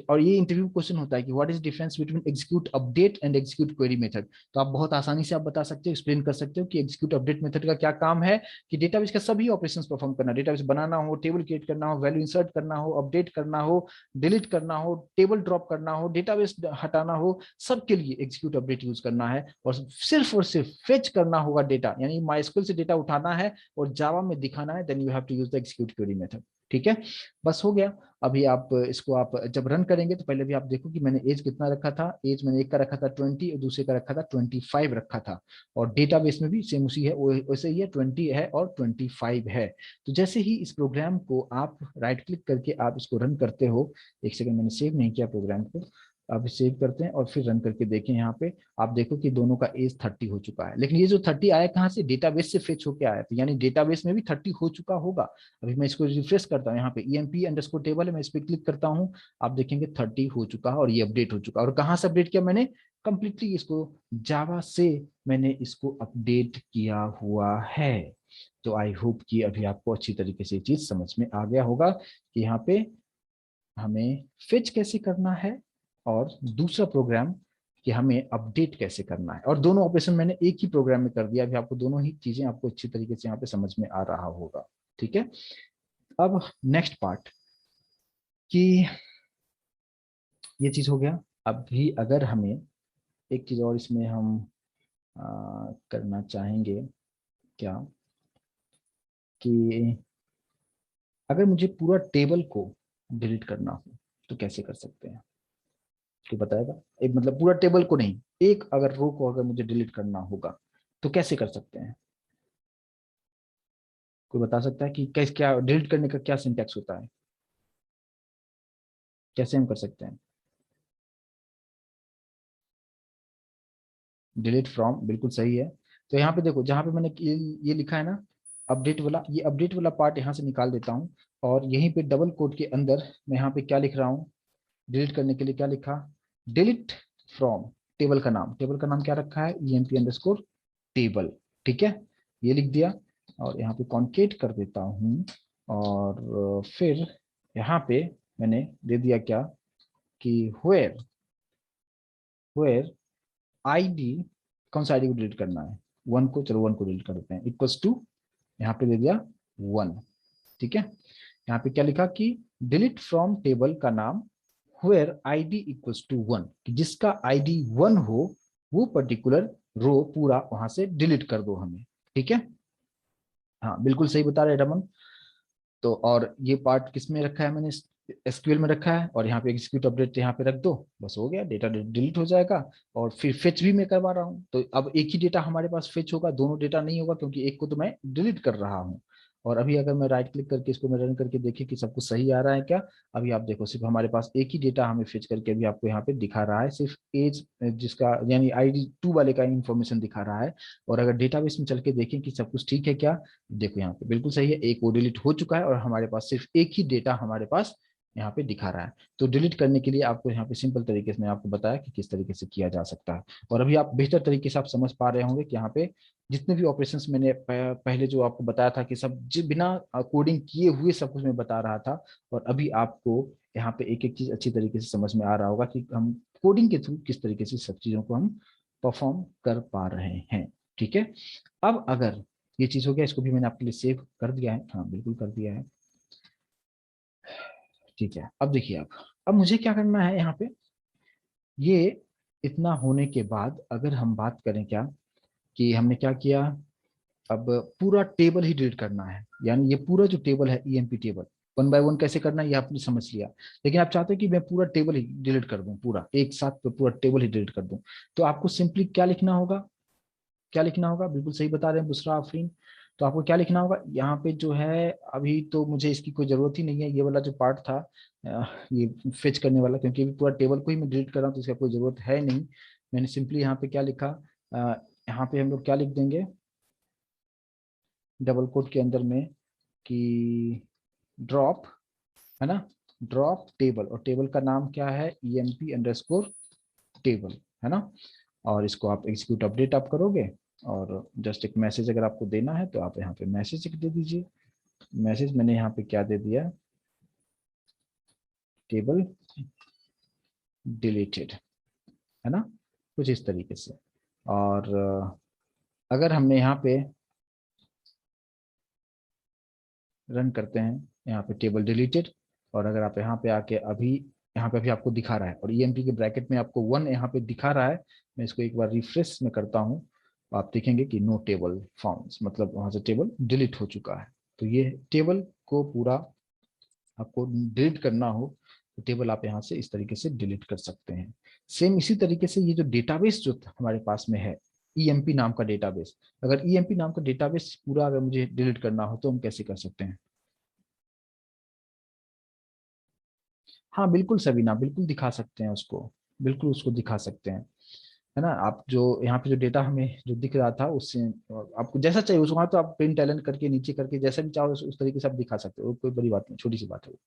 और ये इंटरव्यू क्वेश्चन होता है कि what is difference between execute update and execute query method, तो आप बहुत आसानी से आप बता सकते हो, एक्सप्लेन कर सकते हो कि एग्जीक्यूट अपडेट मेथड का क्या काम है, कि डेटाबेस का सभी ऑपरेशंस परफॉर्म करना, डेटाबेस बनाना हो, टेबल क्रिएट करना हो, वैल्यू इंसर्ट करना हो, अपडेट करना हो, डिलीट करना हो, टेबल ड्रॉप करना हो, डेटाबेस हटाना हो, सबके लिए एग्जीक्यूट अपडेट यूज करना है। और सिर्फ फेच करना होगा डेटा, यानी माइस्क्यूएल से डेटा उठाना है और जावा में दिखाना है, then you have to use the execute query method. ठीक है, बस हो गया। अभी आप इसको आप जब रन करेंगे तो पहले भी आप देखो कि मैंने एज कितना रखा था, एज मैंने एक का रखा था 20 और दूसरे का रखा था 25 रखा था, और डेटाबेस में भी सेम उसी है, वैसे ही है, 20 है और 25 है। तो जैसे ही इस प्रोग्राम को आप राइट क्लिक करके आप इसको रन करते हो, एक सेकंड, मैंने सेव नहीं किया प्रोग्राम को, आप सेव करते हैं और फिर रन करके देखें, यहाँ पे आप देखो कि दोनों का एज 30 हो चुका है, लेकिन ये जो 30 आया कहाँ से, डेटाबेस से फेच होके आया, तो यानी डेटाबेस में भी 30 हो चुका होगा। अभी मैं इसको रिफ्रेश करता हूँ, यहाँ पे emp_table है, मैं इस पर क्लिक करता हूँ, आप देखेंगे 30 हो चुका है और ये अपडेट हो चुका है। और कहाँ से अपडेट किया मैंने, कंप्लीटली इसको जावा से मैंने इसको अपडेट किया हुआ है। तो आई होप कि अभी आपको अच्छी तरीके से चीज समझ में आ गया होगा कि यहाँ पे हमें फेच कैसे करना है, और दूसरा प्रोग्राम कि हमें अपडेट कैसे करना है, और दोनों ऑपरेशन मैंने एक ही प्रोग्राम में कर दिया। अभी आपको दोनों ही चीजें आपको अच्छी तरीके से यहाँ पे समझ में आ रहा होगा। ठीक है, अब नेक्स्ट पार्ट कि ये चीज हो गया। अभी अगर हमें एक चीज और इसमें हम करना चाहेंगे क्या, कि अगर मुझे पूरा टेबल को डिलीट करना हो तो कैसे कर सकते हैं, कोई बताएगा? एक मतलब पूरा टेबल को नहीं, एक अगर रो को अगर मुझे डिलीट करना होगा तो कैसे कर सकते हैं? कोई बता सकता है कि कैसे, क्या डिलीट करने का क्या सिंटैक्स होता है, कैसे हम कर सकते हैं? डिलीट फ्रॉम, बिल्कुल सही है। तो यहाँ पे देखो, जहाँ पे मैंने ये लिखा है ना अपडेट वाला, ये अपडेट वाला पार्ट यहाँ से निकाल देता हूँ, और यहीं पे डबल कोट के अंदर मैं यहाँ पे क्या लिख रहा हूँ, डिलीट करने के लिए क्या लिखा, डिलीट फ्रॉम टेबल का नाम, टेबल का नाम क्या रखा है, emp_table। ठीक है, ये लिख दिया, और यहाँ पे कॉन्केट कर देता हूँ, और फिर यहाँ पे मैंने दे दिया क्या, कि वेयर आईडी, कौन सा आईडी को डिलीट करना है, 1 को, चलो 1 को डिलीट कर देते हैं, इक्वल्स टू, यहाँ पे दे दिया 1। ठीक है, यहाँ पे क्या लिखा कि डिलीट फ्रॉम टेबल का नाम वेयर आईडी इक्वल्स टू 1, कि जिसका आईडी 1 हो वो पर्टिकुलर रो पूरा वहां से डिलीट कर दो हमें। ठीक है, हाँ बिल्कुल सही बता रहे रमन। तो और ये पार्ट किस में रखा है मैंने, एसक्यूएल में रखा है, और यहाँ पे एग्जीक्यूट अपडेट यहाँ पे रख दो, बस हो गया, डेटा डिलीट हो जाएगा। और फिर फेच भी मैं करवा रहा हूँ, तो अब एक ही डेटा हमारे पास फेच होगा, दोनों डेटा नहीं होगा, क्योंकि एक को तो मैं डिलीट कर रहा हूँ। और अभी अगर मैं राइट क्लिक करके इसको मैं रन करके देखिए कि सब कुछ सही आ रहा है क्या। अभी आप देखो सिर्फ हमारे पास एक ही डेटा हमें फेच करके अभी आपको यहाँ पे दिखा रहा है, सिर्फ एज जिसका यानी ID 2 वाले का इंफॉर्मेशन दिखा रहा है। और अगर डेटाबेस में चल के देखें कि सब कुछ ठीक है क्या, देखो यहाँ पे बिल्कुल सही है, एक वो डिलीट हो चुका है और हमारे पास सिर्फ एक ही डेटा हमारे पास यहाँ पे दिखा रहा है। तो डिलीट करने के लिए आपको यहाँ पे सिंपल तरीके से मैं आपको बताया कि किस तरीके से किया जा सकता है। और अभी आप बेहतर तरीके से आप समझ पा रहे होंगे कि यहाँ पे जितने भी ऑपरेशंस मैंने पहले जो आपको बताया था कि सब बिना कोडिंग किए हुए सब कुछ मैं बता रहा था, और अभी आपको यहाँ पे एक एक चीज अच्छी तरीके से समझ में आ रहा होगा कि हम कोडिंग के थ्रू किस तरीके से सब चीजों को हम परफॉर्म कर पा रहे हैं। ठीक है, अब अगर ये चीज हो गया, इसको भी मैंने आपके लिए सेव कर दिया है, हाँ बिल्कुल कर दिया है। ठीक है, अब देखिए अब मुझे क्या करना है यहाँ पे, ये इतना होने के बाद अगर हम बात करें क्या कि हमने क्या किया, अब पूरा टेबल ही डिलीट करना है, यानी ये पूरा जो टेबल है EMP table, one by one कैसे करना है ये आपने समझ लिया। लेकिन आप चाहते हैं कि मैं पूरा टेबल ही डिलीट कर दूं, पूरा एक साथ पूरा टेबल ही डिलीट कर दूं, तो आपको सिंपली क्या लिखना होगा, क्या लिखना होगा, बिल्कुल सही बता रहे हैं बुशरा आफरीन। तो आपको क्या लिखना होगा यहाँ पे जो है, अभी तो मुझे इसकी कोई जरूरत ही नहीं है, ये वाला जो पार्ट था ये फेच करने वाला, क्योंकि अभी पूरा टेबल को ही मैं डिलीट कर रहा हूँ तो इसका कोई जरूरत है नहीं। मैंने सिंपली यहाँ पे क्या लिखा, यहाँ पे हम लोग क्या लिख देंगे डबल कोट के अंदर में कि ड्रॉप, है ना, ड्रॉप टेबल, और टेबल का नाम क्या है EMP_टेबल, है ना। और इसको आप एग्जीक्यूट अपडेट आप करोगे, और जस्ट एक मैसेज अगर आपको देना है तो आप यहाँ पे मैसेज दे दीजिए। मैसेज मैंने यहाँ पे क्या दे दिया, टेबल डिलीटेड, है ना, कुछ इस तरीके से। और अगर हमने यहाँ पे रन करते हैं यहाँ पे टेबल डिलीटेड, और अगर आप यहाँ पे आके अभी यहाँ पे अभी आपको दिखा रहा है और EMP के ब्रैकेट में आपको 1 यहाँ पे दिखा रहा है, मैं इसको एक बार रिफ्रेश में करता हूँ, आप देखेंगे कि नो टेबल फाउंड, मतलब वहां से टेबल डिलीट हो चुका है। तो ये टेबल को पूरा आपको डिलीट करना हो तो टेबल आप यहाँ से इस तरीके से डिलीट कर सकते हैं। सेम इसी तरीके से ये जो डेटाबेस जो हमारे पास में है EMP नाम का डेटाबेस, अगर EMP नाम का डेटाबेस पूरा अगर मुझे डिलीट करना हो तो हम कैसे कर सकते हैं। हाँ बिल्कुल सबीना, बिल्कुल दिखा सकते हैं उसको, बिल्कुल उसको दिखा सकते हैं, है ना। आप जो यहाँ पे जो डेटा हमें जो दिख रहा था उससे आपको जैसा चाहिए उस वहां तो आप प्रिंट टैलेंट करके नीचे करके जैसा भी चाहो उस तरीके से आप दिखा सकते हो, कोई बड़ी बात नहीं, छोटी सी बात है वो।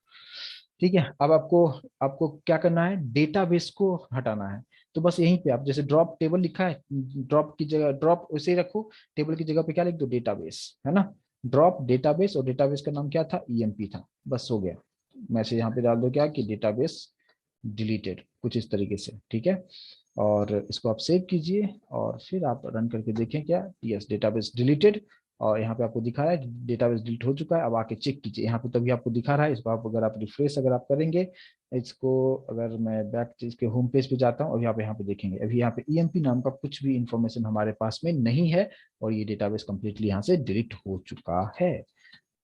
ठीक है, अब आपको आपको क्या करना है, डेटाबेस को हटाना है। तो बस यहीं पे आप जैसे ड्रॉप टेबल लिखा है, ड्रॉप की जगह ड्रॉप वैसे ही रखो, टेबल की जगह पे क्या लिख दो, डेटाबेस, है ना। ड्रॉप डेटाबेस, और डेटाबेस का नाम क्या था, EMP था, बस हो गया। मैसेज यहाँ पे डाल दो क्या कि डेटाबेस डिलीटेड, कुछ इस तरीके से, ठीक है। और इसको आप सेव कीजिए और फिर आप रन करके देखें क्या, यस डेटाबेस डिलीटेड, और यहाँ पे आपको दिखा रहा है डेटाबेस डिलीट हो चुका है। अब आके चेक कीजिए यहाँ पे, तभी आपको दिखा रहा है। इसको आप अगर आप रिफ्रेश अगर आप करेंगे इसको, अगर मैं बैक इसके होम पेज पे जाता हूँ और यहाँ पे देखेंगे, अभी यहाँ पे EMP नाम का कुछ भी इंफॉर्मेशन हमारे पास में नहीं है, और ये डेटाबेस कंप्लीटली यहाँ से डिलीट हो चुका है।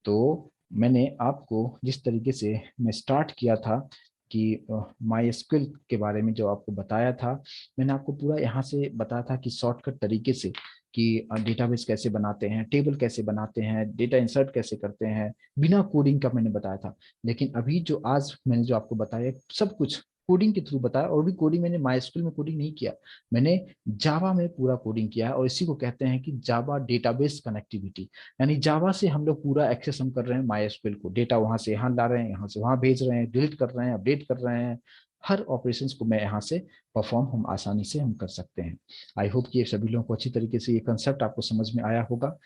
तो मैंने आपको जिस तरीके से मैं स्टार्ट किया था कि MySQL के बारे में जो आपको बताया था, मैंने आपको पूरा यहाँ से बताया था कि शॉर्टकट तरीके से कि डेटाबेस कैसे बनाते हैं, टेबल कैसे बनाते हैं, डेटा इंसर्ट कैसे करते हैं, बिना कोडिंग का मैंने बताया था। लेकिन अभी जो आज मैंने जो आपको बताया सब कुछ कोडिंग के थ्रू बताया, और भी कोडिंग मैंने MySQL में कोडिंग नहीं किया, मैंने जावा में पूरा कोडिंग किया है, और इसी को कहते हैं कि जावा डेटाबेस कनेक्टिविटी। यानी जावा से हम लोग पूरा एक्सेस हम कर रहे हैं MySQL को, डेटा वहां से यहाँ ला रहे हैं, यहाँ से वहां भेज रहे हैं, डिलीट कर रहे हैं, अपडेट कर रहे हैं, हर ऑपरेशंस को मैं यहाँ से परफॉर्म हम आसानी से हम कर सकते हैं। आई होप कि ये सभी लोगों को अच्छी तरीके से ये कंसेप्ट आपको समझ में आया होगा।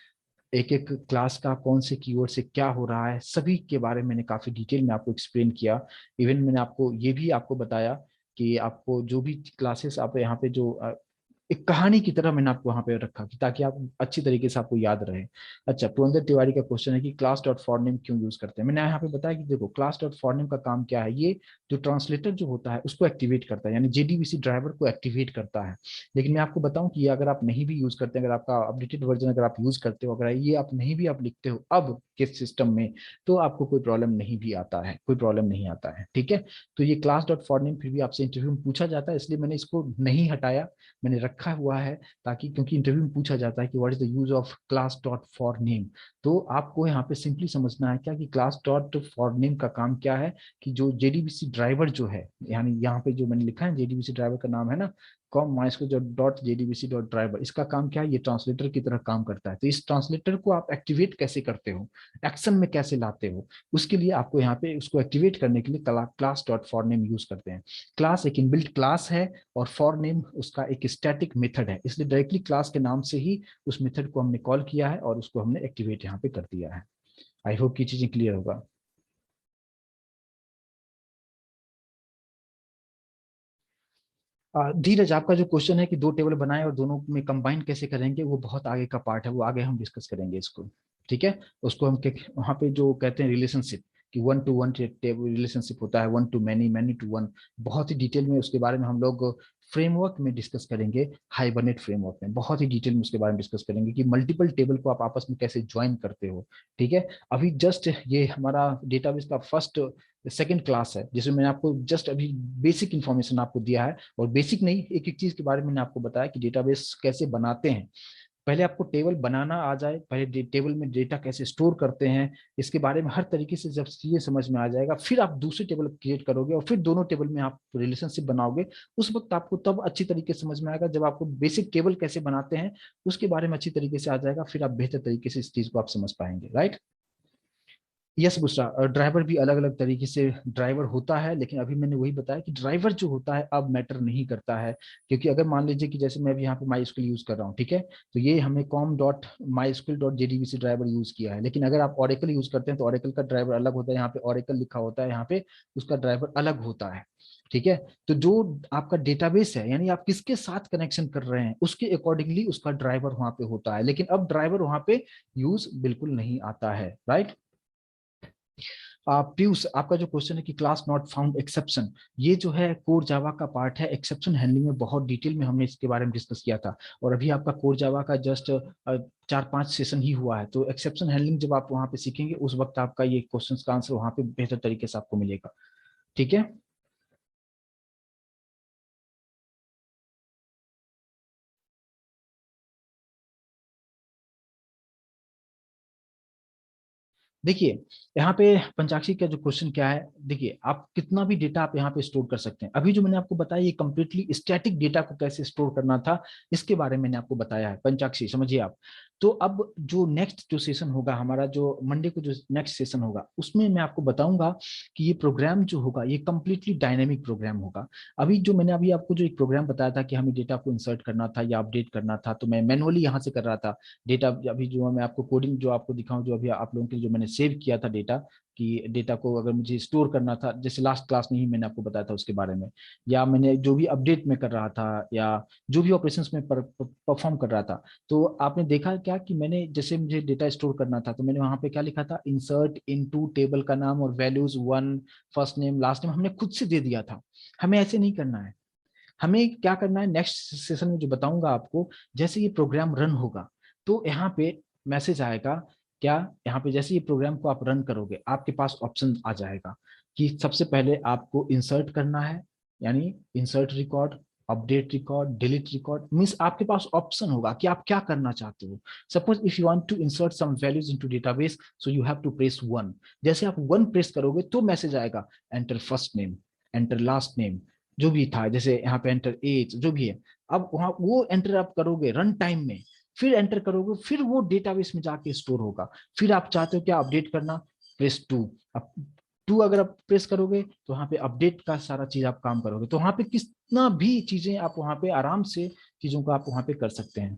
एक एक क्लास का कौन से कीवर्ड से क्या हो रहा है सभी के बारे में मैंने काफी डिटेल में आपको एक्सप्लेन किया। इवन मैंने आपको ये भी आपको बताया कि आपको जो भी क्लासेस आप यहाँ पे जो एक कहानी की तरह मैंने आपको वहां पे रखा कि ताकि आप अच्छी तरीके से आपको याद रहे। अच्छा, पुरंदर तिवारी का क्वेश्चन है कि क्लास डॉट फॉर नेम क्यों यूज करते हैं। मैंने यहाँ पे बताया कि देखो क्लास डॉट फॉर नेम का काम क्या है, ये जो ट्रांसलेटर जो होता है उसको एक्टिवेट करता है, यानी JDBC ड्राइवर को एक्टिवेट करता है। लेकिन मैं आपको बताऊं कि ये अगर आप नहीं भी यूज करते, अगर आपका अपडेटेड वर्जन अगर आप यूज करते हो, अगर ये आप नहीं भी आप लिखते हो अब के सिस्टम में, तो आपको कोई प्रॉब्लम नहीं भी आता है, कोई प्रॉब्लम नहीं आता है, ठीक है। तो ये क्लास डॉट फॉर नेम फिर भी आपसे इंटरव्यू में पूछा जाता है, इसलिए मैंने इसको नहीं हटाया, मैंने रखा हुआ है, ताकि क्योंकि इंटरव्यू में पूछा जाता है कि what is the use of class dot for name. तो आपको यहाँ पे सिंपली समझना है क्या कि क्लास डॉट फॉर नेम का काम क्या है, कि जो जेडीबीसी ड्राइवर जो है, यानी यहाँ पे जो मैंने लिखा है जेडीबीसी ड्राइवर का नाम है ना, कॉम माइस्क्ल जो डॉट जेडीबीसी डॉट ड्राइवर, इसका काम क्या है, ये ट्रांसलेटर की तरह काम करता है। तो इस ट्रांसलेटर को आप एक्टिवेट कैसे करते हो, एक्शन में कैसे लाते हो, उसके लिए आपको यहाँ पे उसको एक्टिवेट करने के लिए class dot for name use करते हैं। क्लास एक इनबिल्ट क्लास है और फॉर नेम उसका एक स्टैटिक मेथड है, इसलिए डायरेक्टली क्लास के नाम से ही उस मेथड को हमने कॉल किया है और उसको हमने एक्टिवेट यहाँ पे कर दिया है। आई होप की चीजें क्लियर होगा। धीरज, आपका जो क्वेश्चन है कि दो टेबल बनाए और दोनों में कंबाइन कैसे करेंगे, वो बहुत आगे का पार्ट है, वो आगे हम डिस्कस करेंगे इसको, ठीक है। उसको हम वहाँ पे जो कहते हैं रिलेशनशिप, कि one to one table relationship होता है, one to many, many to one, बहुत ही डिटेल में उसके बारे में हम लोग फ्रेमवर्क में डिस्कस करेंगे। हाइबरनेट फ्रेमवर्क में बहुत ही डिटेल में उसके बारे में डिस्कस करेंगे कि मल्टीपल टेबल को आप आपस में कैसे ज्वाइन करते हो, ठीक है। अभी जस्ट ये हमारा डेटाबेस का फर्स्ट सेकंड क्लास है, जिसमें मैंने आपको जस्ट अभी बेसिक इन्फॉर्मेशन आपको दिया है, और बेसिक नहीं, एक एक चीज के बारे में मैंने आपको बताया कि डेटाबेस कैसे बनाते हैं। पहले आपको टेबल बनाना आ जाए, पहले टेबल में डेटा कैसे स्टोर करते हैं, इसके बारे में हर तरीके से जब ये समझ में आ जाएगा, फिर आप दूसरी टेबल क्रिएट करोगे और फिर दोनों टेबल में आप रिलेशनशिप बनाओगे। उस वक्त आपको तब अच्छी तरीके से समझ में आएगा, जब आपको बेसिक टेबल कैसे बनाते हैं उसके बारे में अच्छी तरीके से आ जाएगा, फिर आप बेहतर तरीके से इस चीज को आप समझ पाएंगे, राइट। यस बुशरा, ड्राइवर भी अलग अलग तरीके से ड्राइवर होता है, लेकिन अभी मैंने वही बताया कि ड्राइवर जो होता है अब मैटर नहीं करता है, क्योंकि अगर मान लीजिए कि जैसे मैं अभी यहाँ पे माई स्कूल यूज कर रहा हूँ, ठीक है, तो ये हमने com dot my school dot JDBC driver use किया है, लेकिन अगर आप ऑरेकल यूज करते हैं तो ऑरेकल का ड्राइवर अलग होता है, यहाँ पे ऑरेकल लिखा होता है, यहाँ पे उसका ड्राइवर अलग होता है, ठीक है। तो जो आपका डेटाबेस है, यानी आप किसके साथ कनेक्शन कर रहे हैं उसके अकॉर्डिंगली उसका ड्राइवर वहां पे होता है, लेकिन अब ड्राइवर वहां पे यूज बिल्कुल नहीं आता है, राइट। पीयूष, आपका जो क्वेश्चन है कि क्लास नॉट फाउंड एक्सेप्शन, ये जो है कोर जावा का पार्ट है, एक्सेप्शन हैंडलिंग में बहुत डिटेल में हमने इसके बारे में डिस्कस किया था, और अभी आपका कोर जावा का जस्ट 4-5 सेशन ही हुआ है, तो एक्सेप्शन हैंडलिंग जब आप वहां पे सीखेंगे उस वक्त आपका ये क्वेश्चन का आंसर वहां पे बेहतर तरीके से आपको मिलेगा, ठीक है। देखिए, यहाँ पे पंचाक्षी का जो क्वेश्चन क्या है, देखिए आप कितना भी डेटा आप यहाँ पे स्टोर कर सकते हैं, अभी जो मैंने आपको बताया ये कंप्लीटली स्टैटिक डेटा को कैसे स्टोर करना था इसके बारे में मैंने आपको बताया है, पंचाक्षी समझिए आप। तो अब जो नेक्स्ट जो सेशन होगा हमारा, जो मंडे को जो नेक्स्ट सेशन होगा, उसमें मैं आपको बताऊंगा कि ये प्रोग्राम जो होगा ये कंप्लीटली डायनेमिक प्रोग्राम होगा। अभी जो मैंने अभी आपको जो एक प्रोग्राम बताया था कि हमें डेटा को इंसर्ट करना था या अपडेट करना था, तो मैं मैनुअली यहाँ से कर रहा था डेटा। अभी जो मैं आपको कोडिंग जो आपको दिखाऊं, जो अभी आप लोगों के लिए जो मैंने सेव किया था डेटा, कि डेटा को अगर मुझे स्टोर करना था, जैसे लास्ट क्लास में ही मैंने आपको बताया था उसके बारे में, या मैंने जो भी अपडेट में कर रहा था, या जो भी ऑपरेशंस में परफॉर्म कर रहा था, तो आपने देखा क्या कि मैंने जैसे मुझे डेटा स्टोर करना था तो मैंने वहां पे क्या लिखा था, इंसर्ट इनटू टेबल का नाम और values one, first name last name हमने खुद से दे दिया था। हमें ऐसे नहीं करना है, हमें क्या करना है नेक्स्ट सेशन में जो बताऊंगा आपको, जैसे ये प्रोग्राम रन होगा तो यहाँ पे मैसेज आएगा, क्या, यहाँ पे जैसे ये प्रोग्राम को आप रन करोगे आपके पास ऑप्शन आ जाएगा कि सबसे पहले आपको इंसर्ट करना है, यानी insert record, update record, delete record, means आपके पास ऑप्शन होगा कि आप क्या करना चाहते हो। Suppose if you want to insert some values into database, so you have to press one. जैसे आप वन प्रेस करोगे तो मैसेज आएगा, enter first name, enter last name, जो भी था, जैसे यहाँ पे एंटर एज जो भी है। अब वहां वो एंटर आप करोगे रन टाइम में, फिर एंटर करोगे, फिर वो डेटाबेस में जाके स्टोर होगा। फिर आप चाहते हो क्या अपडेट करना, प्रेस टू। अब टू अगर आप प्रेस करोगे तो वहां पे अपडेट का सारा चीज आप काम करोगे, तो वहां पे कितना भी चीजें आप वहां पे आराम से चीजों को आप वहां पे कर सकते हैं।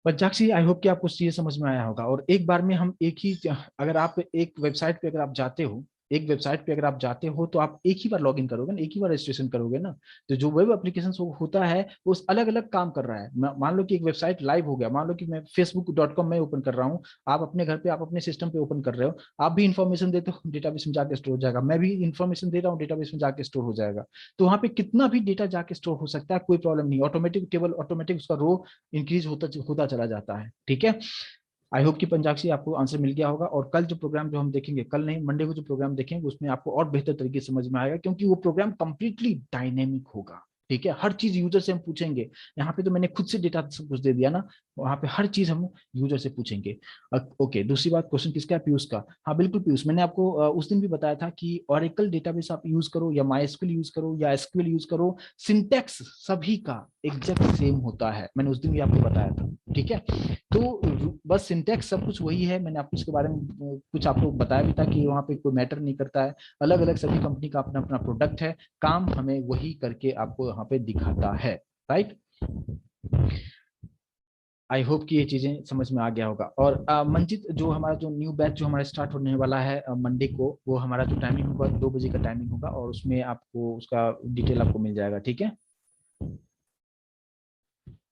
पंचाक्षी, आई होप कि आपको चीजें समझ में आया होगा, और एक बार में हम एक ही, अगर आप एक वेबसाइट पे अगर आप जाते हो, एक वेबसाइट पे अगर आप जाते हो तो आप एक ही बार लॉगिन करोगे ना, एक ही बार रजिस्ट्रेशन करोगे ना। तो जो वेब एप्लीकेशन होता है वो अलग अलग काम कर रहा है। मान लो कि एक वेबसाइट लाइव हो गया, मान लो कि मैं facebook.com में ओपन कर रहा हूँ, आप अपने घर पे आप अपने सिस्टम पे ओपन कर रहे हो, आप भी इन्फॉर्मेशन देते हो डेटाबेस में जाके स्टोर हो जाएगा, मैं भी इन्फॉर्मेशन दे रहा हूँ डेटाबेस में जाके स्टोर हो जाएगा। तो वहां पे कितना भी डेटा जाके स्टोर हो सकता है, कोई प्रॉब्लम नहीं, ऑटोमेटिक टेबल ऑटोमेटिक उसका रो इंक्रीज होता होता चला जाता है, ठीक है। आई होप कि पंजाक्षी आपको आंसर मिल गया होगा, और कल जो प्रोग्राम जो हम देखेंगे, कल नहीं मंडे को जो प्रोग्राम देखेंगे उसमें आपको और बेहतर तरीके से समझ में आएगा, क्योंकि वो प्रोग्राम कंप्लीटली डायनेमिक होगा। ठीक है, हर चीज यूजर से हम पूछेंगे। यहाँ पे तो मैंने खुद से डेटा सब कुछ दे दिया ना, वहाँ पे हर चीज हम यूजर से पूछेंगे। ओके, दूसरी बात, क्वेश्चन किसका है? पीयूष का। हाँ बिल्कुल पीयूष, मैंने आपको उस दिन भी बताया था कि ओरेकल डेटाबेस आप यूज करो या माइस्क्यूएल यूज करो या एसक्यूएल यूज करो, सिंटेक्स सभी का एग्जैक्ट सेम होता है, मैंने उस दिन भी आपको बताया था। ठीक है, तो बस सिंटेक्स सब कुछ वही है। मैंने आपको इसके बारे में कुछ आपको बताया भी था कि वहाँ पे कोई मैटर नहीं करता है, अलग अलग सभी कंपनी का अपना अपना प्रोडक्ट है, काम हमें वही करके आपको यहाँ पे दिखाता है। राइट, आई होप कि ये चीजें समझ में आ गया होगा। और मंजित, जो हमारा जो न्यू बैच जो हमारा स्टार्ट होने वाला है मंडे को, वो हमारा जो टाइमिंग होगा 2 बजे का टाइमिंग होगा, और उसमें आपको उसका डिटेल आपको मिल जाएगा। ठीक है,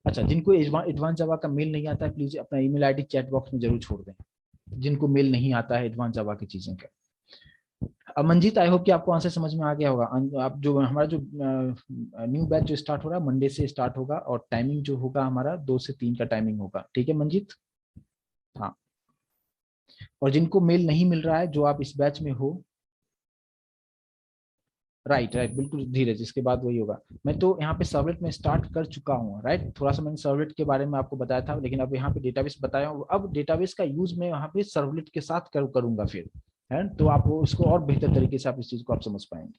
अच्छा, जिनको एडवांस जावा का मेल नहीं आता है, प्लीज अपना ईमेल आईडी चैट बॉक्स में जरूर छोड़ दें, जिनको मेल नहीं आता है एडवांस जावा की चीजें का। अब मंजीत, आई होप कि आपको आंसर समझ में आ गया होगा। आप जो हमारा जो न्यू बैच जो स्टार्ट हो रहा है मंडे से स्टार्ट होगा, और टाइमिंग जो होगा हमारा 2 से 3 का टाइमिंग होगा। ठीक है मंजीत, हाँ। और जिनको मेल नहीं मिल रहा है, जो आप इस बैच में हो, राइट राइट, बिल्कुल धीरज, इसके बाद वही होगा। मैं तो यहाँ पे सर्वलेट में स्टार्ट कर चुका हूँ। राइट, थोड़ा सा मैंने सर्वलेट के बारे में आपको बताया था, लेकिन अब यहाँ पे डेटाबेस बताया हूँ। अब डेटाबेस का यूज मैं यहाँ पे सर्वलेट के साथ करूंगा फिर, है तो आप उसको और बेहतर तरीके से आप इस चीज को आप समझ पाएंगे।